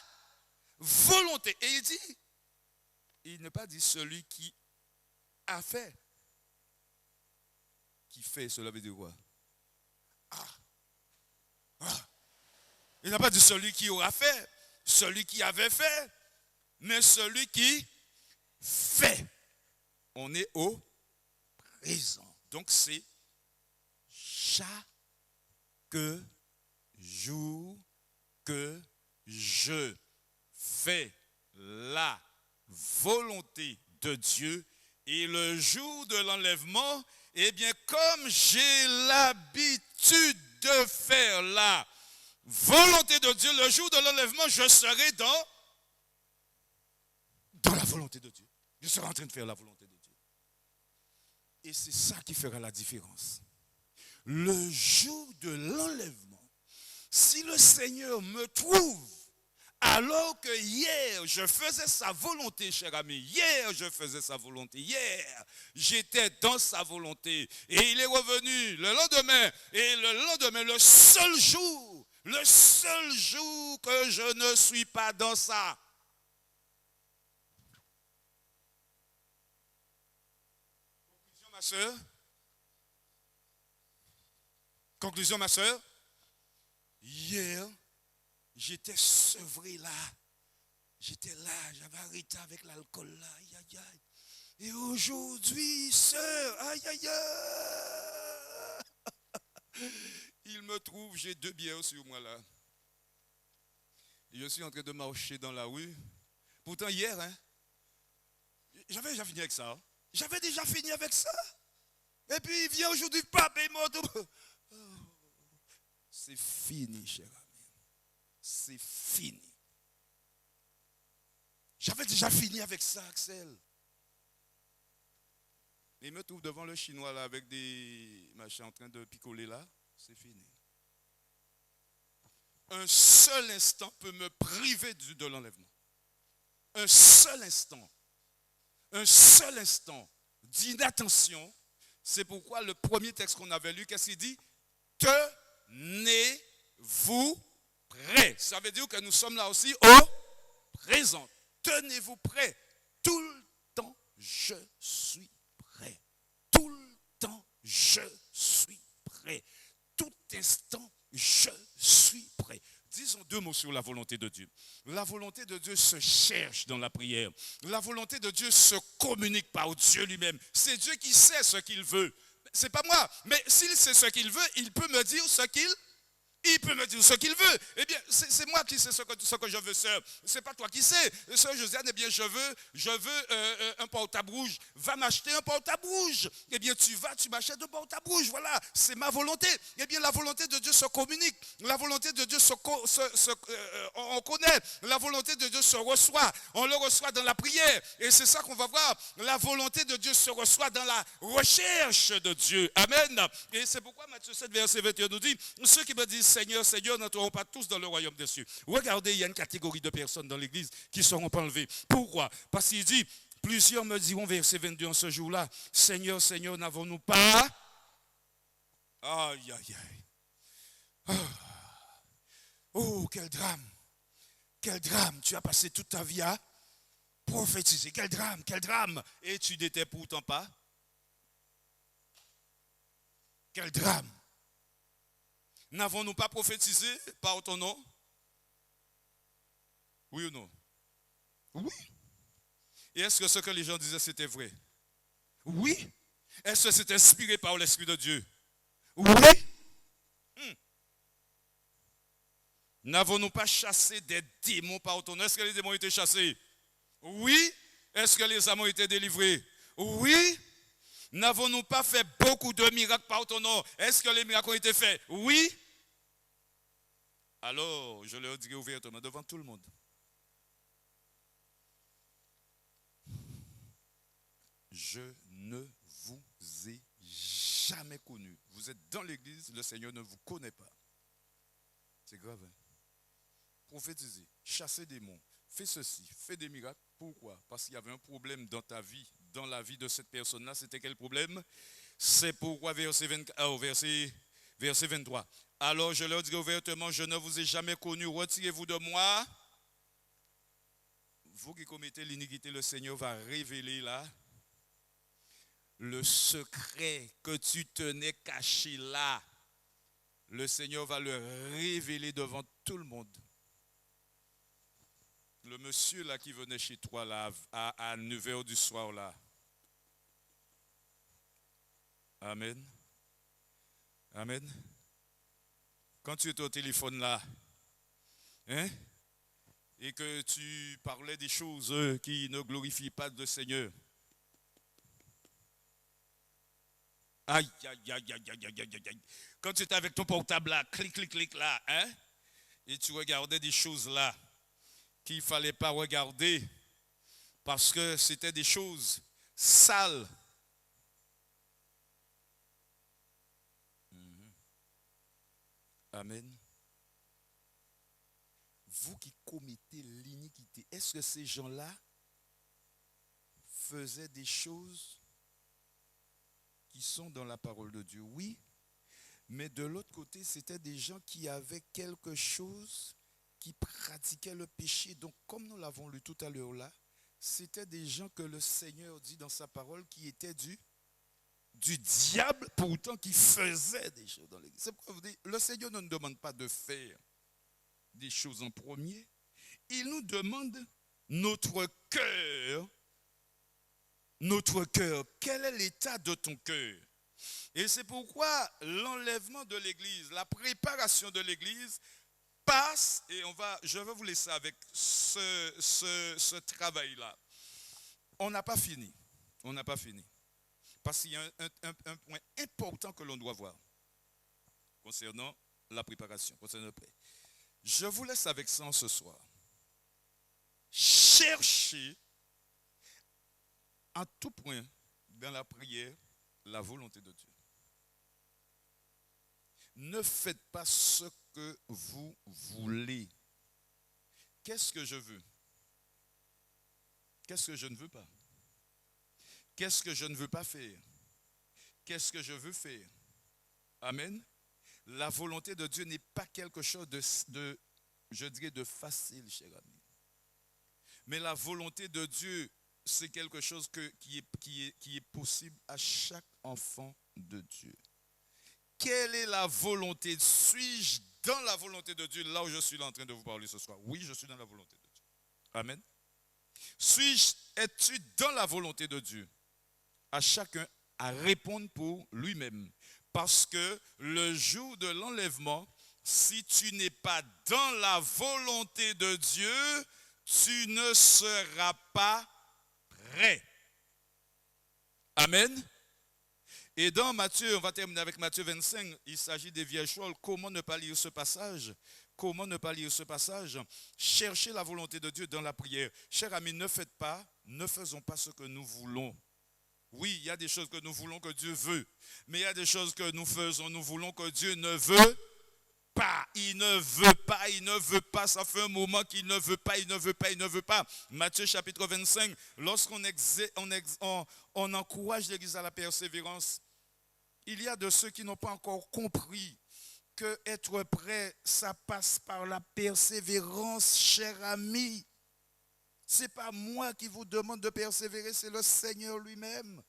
volonté. Et il n'est pas dit celui qui a fait. Qui fait, cela veut dire quoi? Il n'a pas dit celui qui aura fait, celui qui avait fait, mais celui qui fait. On est au présent. Donc c'est chaque jour que je fais la volonté de Dieu et le jour de l'enlèvement, eh bien comme j'ai l'habitude de faire la volonté de Dieu, le jour de l'enlèvement, je serai dans la volonté de Dieu. Je serai en train de faire la volonté de Dieu. Et c'est ça qui fera la différence. Le jour de l'enlèvement, si le Seigneur me trouve, alors que hier, je faisais sa volonté, cher ami, hier, je faisais sa volonté, hier, j'étais dans sa volonté, et il est revenu le lendemain, et le lendemain, le seul jour que je ne suis pas dans ça. Conclusion, ma soeur. Conclusion, ma soeur. Hier, j'étais sevré là. J'étais là, j'avais arrêté avec l'alcool là. Aïe, aïe, aïe. Et aujourd'hui, sœur, aïe, aïe, aïe. Il me trouve, j'ai 2 bières sur moi là. Je suis en train de marcher dans la rue. Pourtant hier, hein, j'avais déjà fini avec ça. J'avais déjà fini avec ça. Et puis il vient aujourd'hui, papa, il m'a tout. C'est fini, cher ami. C'est fini. J'avais déjà fini avec ça, Axel. Il me trouve devant le Chinois là avec des machins en train de picoler là. C'est fini. Un seul instant peut me priver de l'enlèvement. Un seul instant d'inattention. C'est pourquoi le premier texte qu'on avait lu, qu'est-ce qu'il dit? Tenez-vous prêts. Ça veut dire que nous sommes là aussi au présent. Tenez-vous prêts. Tout le temps, je suis prêt. Tout le temps, je suis prêt. Tout instant, je suis prêt. Disons 2 mots sur la volonté de Dieu. La volonté de Dieu se cherche dans la prière. La volonté de Dieu se communique par Dieu lui-même. C'est Dieu qui sait ce qu'il veut. C'est pas moi. Mais s'il sait ce qu'il veut, il peut me dire ce qu'il veut. Eh bien, c'est moi qui sais ce que je veux, sœur. C'est pas toi qui sais. Sœur Josiane, eh bien, je veux un portable rouge. Va m'acheter un portable rouge. Eh bien, tu m'achètes un portable rouge. Voilà, c'est ma volonté. Eh bien, la volonté de Dieu se communique. La volonté de Dieu on connaît. La volonté de Dieu se reçoit. On le reçoit dans la prière. Et c'est ça qu'on va voir. La volonté de Dieu se reçoit dans la recherche de Dieu. Amen. Et c'est pourquoi Matthieu 7, verset 21 nous dit, ceux qui me disent Seigneur, Seigneur, n'entreront pas tous dans le royaume des cieux. Regardez, il y a une catégorie de personnes dans l'église qui ne seront pas enlevées. Pourquoi? Parce qu'il dit, plusieurs me diront, verset 22 en ce jour-là, Seigneur, Seigneur, n'avons-nous pas? Aïe, aïe, aïe. Oh, quel drame. Quel drame. Tu as passé toute ta vie à prophétiser. Quel drame, quel drame. Et tu n'étais pourtant pas. Quel drame. N'avons-nous pas prophétisé par ton nom? Oui ou non? Oui. Et est-ce que ce que les gens disaient, c'était vrai? Oui. Est-ce que c'est inspiré par l'Esprit de Dieu? Oui. N'avons-nous pas chassé des démons par ton nom? Est-ce que les démons étaient chassés? Oui. Est-ce que les âmes ont été délivrées? Oui. N'avons-nous pas fait beaucoup de miracles par ton nom? Est-ce que les miracles ont été faits? Oui. Alors, je leur dirai ouvertement devant tout le monde. Je ne vous ai jamais connu. Vous êtes dans l'église, le Seigneur ne vous connaît pas. C'est grave. Hein? Prophétisez, chassez des démons, fais ceci, fais des miracles. Pourquoi? Parce qu'il y avait un problème dans ta vie, dans la vie de cette personne-là. C'était quel problème? C'est pourquoi verset 23. Alors je leur dirai ouvertement, je ne vous ai jamais connu, retirez-vous de moi. Vous qui commettez l'iniquité, le Seigneur va révéler là le secret que tu tenais caché là. Le Seigneur va le révéler devant tout le monde. Le monsieur là qui venait chez toi là à 9h du soir là. Amen. Amen. Quand tu étais au téléphone là, hein, et que tu parlais des choses qui ne glorifient pas le Seigneur. Aïe, aïe, aïe, aïe, aïe, aïe, aïe, aïe. Quand tu étais avec ton portable là, clic, clic, clic là, hein, et tu regardais des choses là qu'il ne fallait pas regarder parce que c'était des choses sales. Amen. Vous qui commettez l'iniquité, est-ce que ces gens-là faisaient des choses qui sont dans la parole de Dieu? Oui, mais de l'autre côté, c'était des gens qui avaient quelque chose, qui pratiquaient le péché. Donc, comme nous l'avons lu tout à l'heure là, c'était des gens que le Seigneur dit dans sa parole qui étaient du diable, pourtant qui faisaient des choses dans l'église. C'est pourquoi vous dites, le Seigneur ne nous demande pas de faire des choses en premier. Il nous demande notre cœur. Notre cœur. Quel est l'état de ton cœur? Et c'est pourquoi l'enlèvement de l'église, la préparation de l'église passe, et je vais vous laisser avec ce travail-là. On n'a pas fini. On n'a pas fini. Parce qu'il y a un point important que l'on doit voir concernant la préparation, concernant le prêt. Je vous laisse avec ça ce soir. Cherchez en tout point dans la prière la volonté de Dieu. Ne faites pas ce que vous voulez. Qu'est-ce que je veux? Qu'est-ce que je ne veux pas? Qu'est-ce que je ne veux pas faire? Qu'est-ce que je veux faire? Amen. La volonté de Dieu n'est pas quelque chose je dirais, de facile, cher ami. Mais la volonté de Dieu, c'est quelque chose qui est possible à chaque enfant de Dieu. Quelle est la volonté? Suis-je dans la volonté de Dieu là où je suis en train de vous parler ce soir? Oui, je suis dans la volonté de Dieu. Amen. Es-tu dans la volonté de Dieu? À chacun à répondre pour lui-même. Parce que le jour de l'enlèvement, si tu n'es pas dans la volonté de Dieu, tu ne seras pas prêt. Amen. Et dans Matthieu, on va terminer avec Matthieu 25, il s'agit des vieilles choses. Comment ne pas lire ce passage? Comment ne pas lire ce passage? Cherchez la volonté de Dieu dans la prière. Chers amis, ne faisons pas ce que nous voulons. Oui, il y a des choses que nous voulons que Dieu veut. Mais il y a des choses que nous faisons, nous voulons que Dieu ne veut pas. Il ne veut pas, il ne veut pas. Ça fait un moment qu'il ne veut pas, il ne veut pas, il ne veut pas. Matthieu chapitre 25, lorsqu'on on encourage l'Église à la persévérance, il y a de ceux qui n'ont pas encore compris que être prêt, ça passe par la persévérance, cher ami. Ce n'est pas moi qui vous demande de persévérer, c'est le Seigneur lui-même.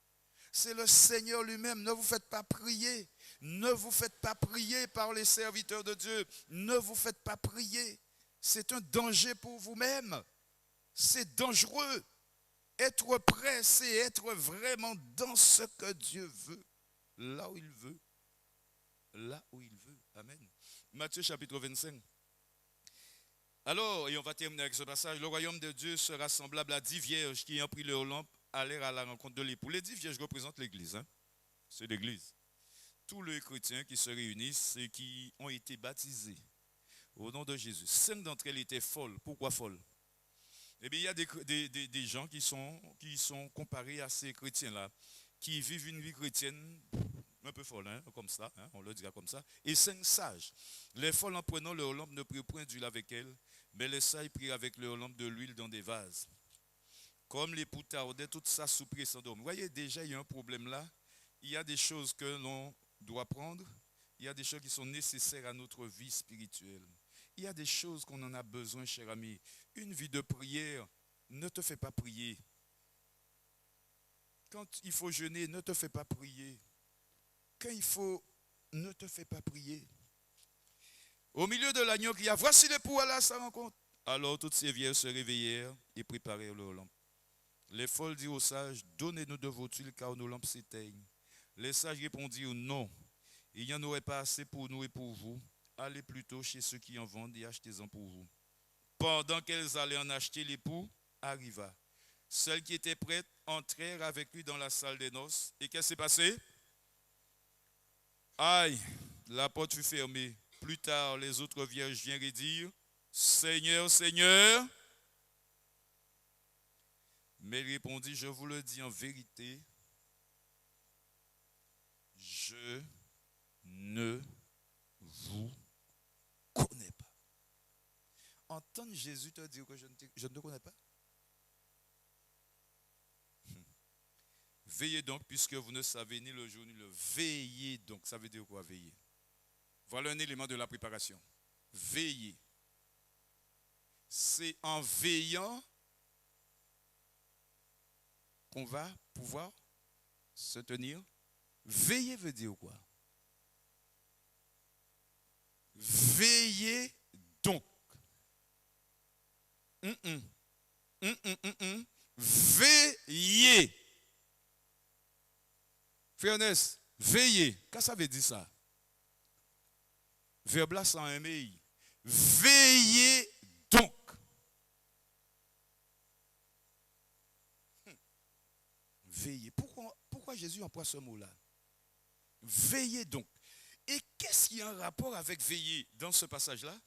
C'est le Seigneur lui-même. Ne vous faites pas prier. Ne vous faites pas prier par les serviteurs de Dieu. Ne vous faites pas prier. C'est un danger pour vous-même. C'est dangereux. Être prêt, c'est être vraiment dans ce que Dieu veut. Là où il veut. Là où il veut. Amen. Matthieu chapitre 25. Alors, et on va terminer avec ce passage. Le royaume de Dieu sera semblable à 10 vierges qui, ayant pris leur lampe, allèrent à la rencontre de l'époux. Les 10 vierges représentent l'Église. Hein? C'est l'Église. Tous les chrétiens qui se réunissent et qui ont été baptisés au nom de Jésus. 5 d'entre elles étaient folles. Pourquoi folles? Eh bien, il y a des gens qui sont comparés à ces chrétiens-là, qui vivent une vie chrétienne un peu folle, hein, comme ça, hein, on le dira comme ça. Et 5 sages. Les folles, en prenant leur lampe, ne prirent point d'huile avec elles, mais les sages prirent avec leur lampe de l'huile dans des vases. Comme l'époux tardait, tout ça soupir et s'endormir. Vous voyez, déjà, il y a un problème là. Il y a des choses que l'on doit prendre. Il y a des choses qui sont nécessaires à notre vie spirituelle. Il y a des choses qu'on en a besoin, cher ami. Une vie de prière ne te fait pas prier. Quand il faut jeûner, ne te fais pas prier. Quand il faut, ne te fais pas prier. Au milieu de l'agneau qui a, voici l'époux à sa rencontre. Alors toutes ces vierges se réveillèrent et préparèrent leurs lampes. Les folles dirent aux sages, donnez-nous de vos tuiles car nos lampes s'éteignent. Les sages répondirent, non, il n'y en aurait pas assez pour nous et pour vous. Allez plutôt chez ceux qui en vendent et achetez-en pour vous. Pendant qu'elles allaient en acheter, l'époux arriva. Celles qui étaient prêtes entrèrent avec lui dans la salle des noces. Et qu'est-ce qui s'est passé? Aïe, la porte fut fermée. Plus tard, les autres vierges vinrent et dirent, Seigneur, Seigneur. Mais il répondit, je vous le dis en vérité, je ne vous connais pas. Entendre Jésus te dire que je ne te connais pas. Veillez donc, puisque vous ne savez ni le jour ni le. Veillez donc, ça veut dire quoi, veiller? Voilà un élément de la préparation. Veillez. C'est en veillant qu'on va pouvoir se tenir. Veiller veut dire quoi? Veillez donc. Veillez. Fairness, veillez. Qu'est-ce que ça veut dire ça? Verbe là sans un meille. Veillez donc. Veillez. Pourquoi Jésus emploie ce mot-là? Veillez donc. Et qu'est-ce qu'il y a en rapport avec veiller dans ce passage-là?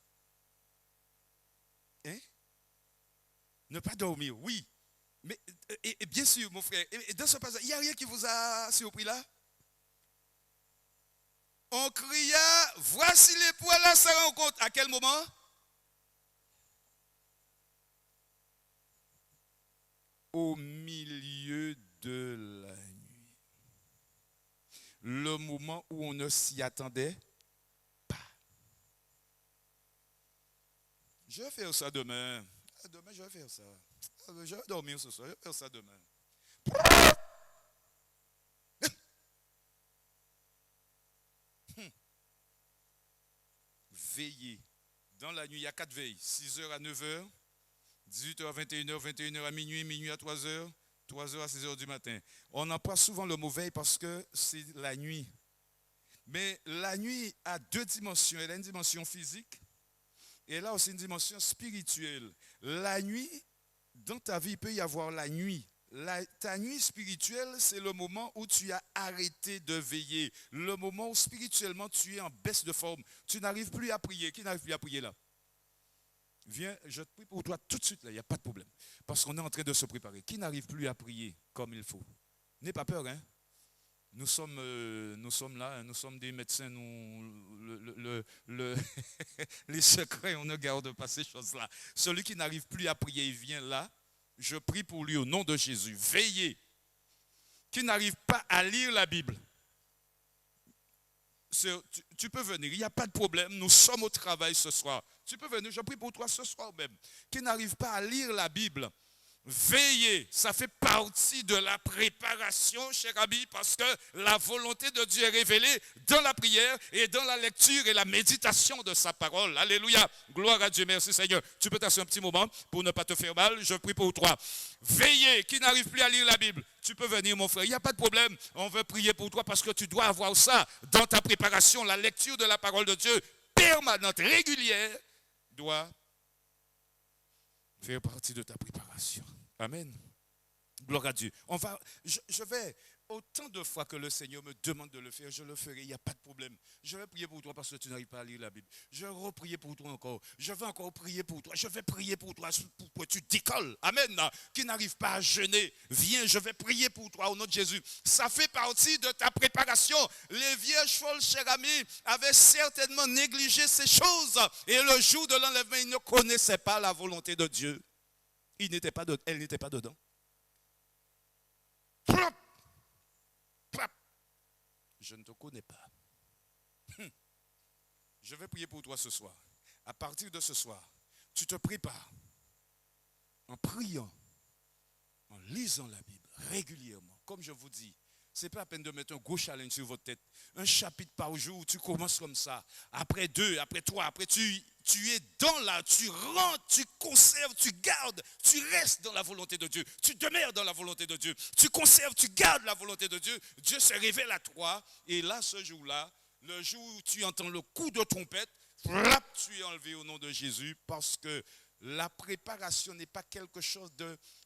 Hein? Ne pas dormir, oui. Mais et bien sûr, mon frère, et dans ce passage, il n'y a rien qui vous a surpris là? On cria, voici l'époux à sa rencontre. À quel moment? Au milieu de la nuit. Le moment où on ne s'y attendait pas. Je vais faire ça demain. Demain, je vais faire ça. Je vais dormir ce soir. Je vais faire ça demain. Veillez. Dans la nuit, il y a 4 veilles. 6h à 9h, 18h à 21h, 21h à minuit, minuit à 3h, 3h à 6h du matin. On emploie souvent le mot veille parce que c'est la nuit. Mais la nuit a 2 dimensions. Elle a une dimension physique et elle a aussi une dimension spirituelle. La nuit, dans ta vie, il peut y avoir la nuit. Ta nuit spirituelle, c'est le moment où tu as arrêté de veiller. Le moment où spirituellement tu es en baisse de forme. Tu n'arrives plus à prier. Qui n'arrive plus à prier là? Viens, je te prie pour toi tout de suite là, il n'y a pas de problème. Parce qu'on est en train de se préparer. Qui n'arrive plus à prier comme il faut? N'aie pas peur, hein? Nous sommes là, hein, nous sommes des médecins, les secrets, on ne garde pas ces choses-là. Celui qui n'arrive plus à prier, il vient là. Je prie pour lui au nom de Jésus. Veillez. Qui n'arrive pas à lire la Bible. Tu peux venir, il n'y a pas de problème. Nous sommes au travail ce soir. Tu peux venir, je prie pour toi ce soir même. Qui n'arrive pas à lire la Bible. Veillez, ça fait partie de la préparation, cher ami, parce que la volonté de Dieu est révélée dans la prière et dans la lecture et la méditation de sa parole. Alléluia, gloire à Dieu, merci Seigneur. Tu peux t'asseoir un petit moment pour ne pas te faire mal, je prie pour toi. Veillez, qui n'arrive plus à lire la Bible, tu peux venir mon frère, il n'y a pas de problème, on veut prier pour toi parce que tu dois avoir ça dans ta préparation, la lecture de la parole de Dieu permanente, régulière, doit faire partie de ta préparation. Amen. Gloire à Dieu. Je vais, autant de fois que le Seigneur me demande de le faire, je le ferai, il n'y a pas de problème. Je vais prier pour toi parce que tu n'arrives pas à lire la Bible. Je vais reprier pour toi encore. Je vais encore prier pour toi. Je vais prier pour toi pour que tu décolles. Amen. Qui n'arrive pas à jeûner. Viens, je vais prier pour toi au nom de Jésus. Ça fait partie de ta préparation. Les vierges folles, cher ami, avaient certainement négligé ces choses. Et le jour de l'enlèvement, ils ne connaissaient pas la volonté de Dieu. Elles n'étaient pas dedans. Plop, plop. Je ne te connais pas. Je vais prier pour toi ce soir. À partir de ce soir, tu te prépares en priant, en lisant la Bible régulièrement. Comme je vous dis, ce n'est pas la peine de mettre un gros challenge sur votre tête. Un chapitre par jour, tu commences comme ça. Après 2, après 3, après tu es dans là, tu rentres, tu conserves, tu gardes, tu restes dans la volonté de Dieu. Tu demeures dans la volonté de Dieu. Tu conserves, tu gardes la volonté de Dieu. Dieu se révèle à toi. Et là, ce jour-là, le jour où tu entends le coup de trompette, tu es enlevé au nom de Jésus parce que la préparation n'est pas quelque chose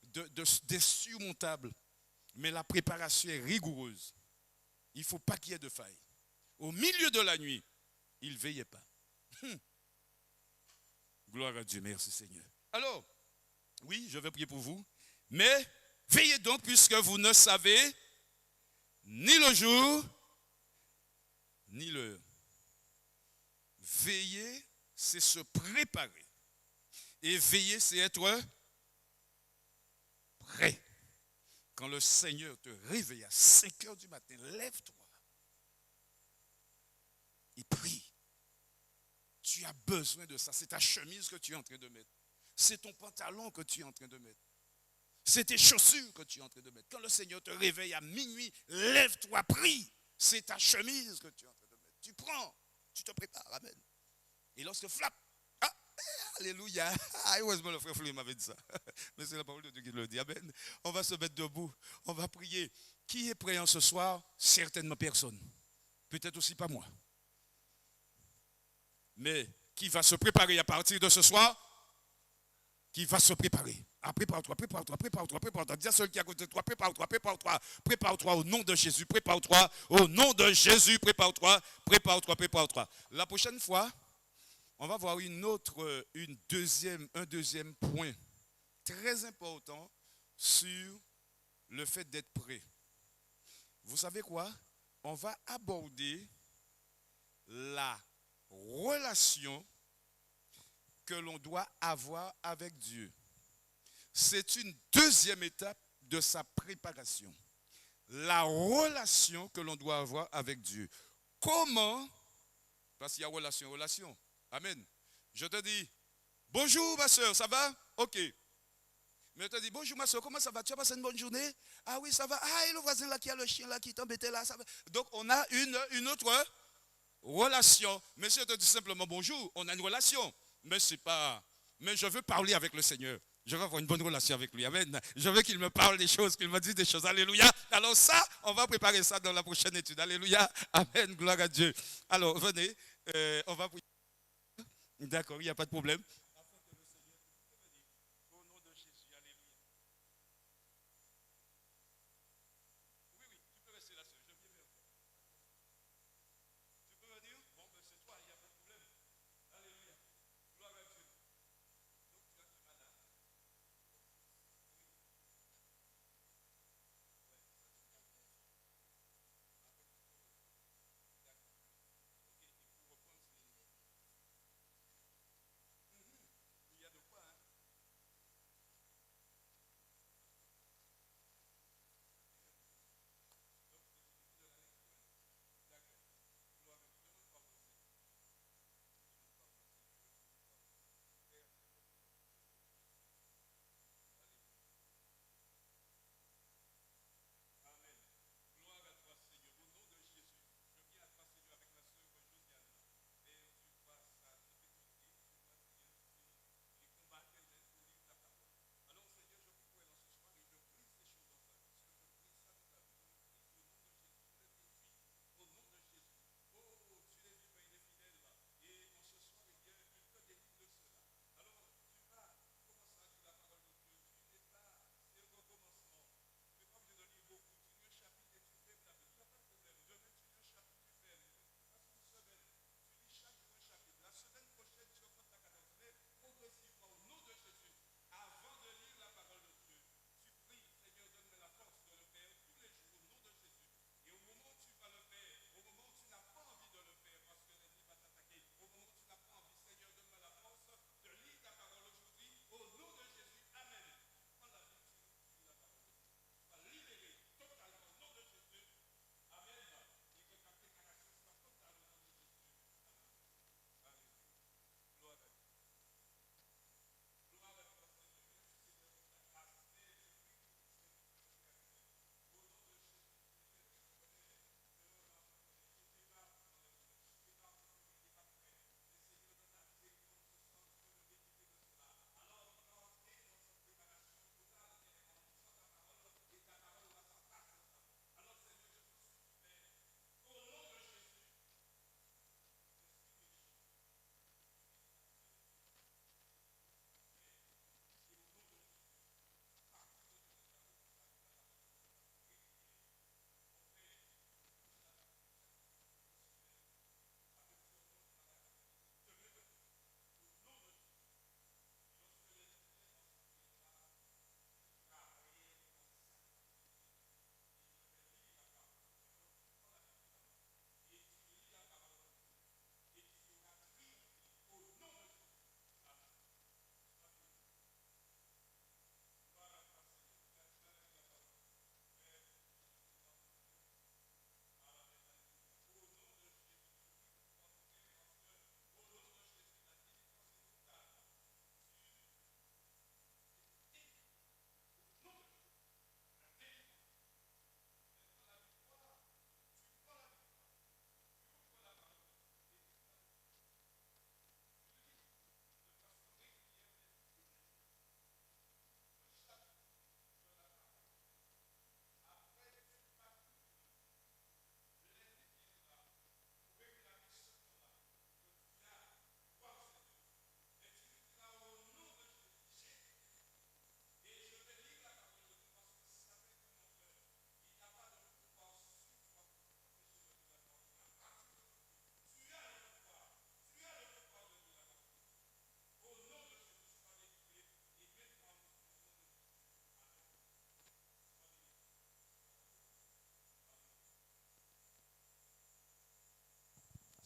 d'insurmontable. Mais la préparation est rigoureuse. Il ne faut pas qu'il y ait de faille. Au milieu de la nuit, il ne veillait pas. Gloire à Dieu, merci Seigneur. Alors, oui, je vais prier pour vous. Mais veillez donc puisque vous ne savez ni le jour, ni l'heure. Veiller, c'est se préparer. Et veiller, c'est être prêt. Quand le Seigneur te réveille à 5 heures du matin, lève-toi et prie. Tu as besoin de ça. C'est ta chemise que tu es en train de mettre. C'est ton pantalon que tu es en train de mettre. C'est tes chaussures que tu es en train de mettre. Quand le Seigneur te réveille à minuit, lève-toi, prie. C'est ta chemise que tu es en train de mettre. Tu prends, tu te prépares. Amen. Et lorsque flap, alléluia. Heureusement, le frère Fleury m'avait dit ça. Mais c'est la parole de Dieu qui le dit. Amen. On va se mettre debout. On va prier. Qui est prêt ce soir? Certainement personne. Peut-être aussi pas moi. Mais qui va se préparer à partir de ce soir? Qui va se préparer? Ah, prépare-toi, prépare-toi, prépare-toi, prépare-toi. Dis à celui qui est à côté de toi, prépare-toi, prépare-toi, prépare-toi au nom de Jésus, prépare-toi au nom de Jésus, prépare-toi, prépare-toi, prépare-toi. La prochaine fois, on va voir un deuxième point très important sur le fait d'être prêt. Vous savez quoi? On va aborder la relation que l'on doit avoir avec Dieu. C'est une deuxième étape de sa préparation. La relation que l'on doit avoir avec Dieu. Comment? Parce qu'il y a relation. Amen. Je te dis, bonjour ma soeur, ça va? Ok. Mais je te dis, bonjour ma soeur, comment ça va? Tu as passé une bonne journée? Ah oui, ça va. Ah, et le voisin là qui a le chien là qui t'embêtait là, ça va. Donc on a une autre relation. Mais si je te dis simplement bonjour, on a une relation. Mais c'est pas. Mais je veux parler avec le Seigneur. Je veux avoir une bonne relation avec lui. Amen. Je veux qu'il me parle des choses, qu'il me dise des choses. Alléluia. Alors ça, on va préparer ça dans la prochaine étude. Alléluia. Amen. Gloire à Dieu. Alors, venez. On va prier. D'accord, il n'y a pas de problème.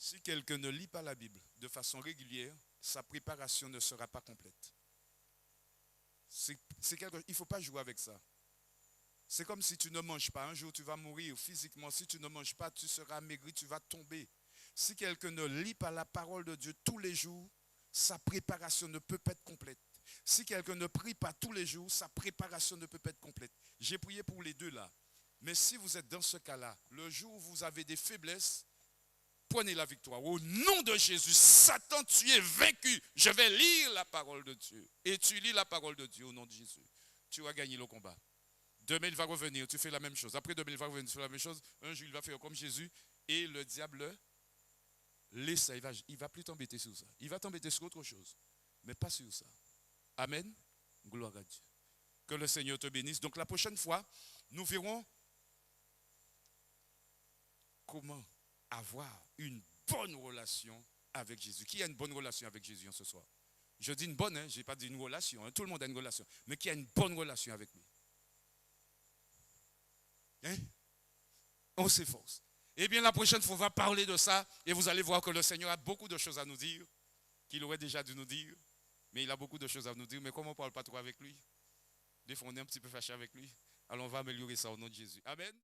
Si quelqu'un ne lit pas la Bible de façon régulière, sa préparation ne sera pas complète. Il ne faut pas jouer avec ça. C'est comme si tu ne manges pas. Un jour, tu vas mourir physiquement. Si tu ne manges pas, tu seras maigri, tu vas tomber. Si quelqu'un ne lit pas la parole de Dieu tous les jours, sa préparation ne peut pas être complète. Si quelqu'un ne prie pas tous les jours, sa préparation ne peut pas être complète. J'ai prié pour les deux là. Mais si vous êtes dans ce cas-là, le jour où vous avez des faiblesses, prenez la victoire. Au nom de Jésus, Satan, tu es vaincu. Je vais lire la parole de Dieu. Et tu lis la parole de Dieu au nom de Jésus. Tu vas gagner le combat. Demain, il va revenir, tu fais la même chose. Après demain, il va revenir, tu fais la même chose. Un jour, il va faire comme Jésus. Et le diable laisse ça. Il va plus t'embêter sur ça. Il va t'embêter sur autre chose. Mais pas sur ça. Amen. Gloire à Dieu. Que le Seigneur te bénisse. Donc la prochaine fois, nous verrons comment avoir une bonne relation avec Jésus. Qui a une bonne relation avec Jésus ce soir? Je dis une bonne, je n'ai pas dit une relation. Tout le monde a une relation. Mais qui a une bonne relation avec lui? On s'efforce. Eh bien, la prochaine fois, on va parler de ça et vous allez voir que le Seigneur a beaucoup de choses à nous dire, qu'il aurait déjà dû nous dire, mais il a beaucoup de choses à nous dire. Mais comme on ne parle pas trop avec lui, des fois on est un petit peu fâché avec lui, alors on va améliorer ça au nom de Jésus. Amen.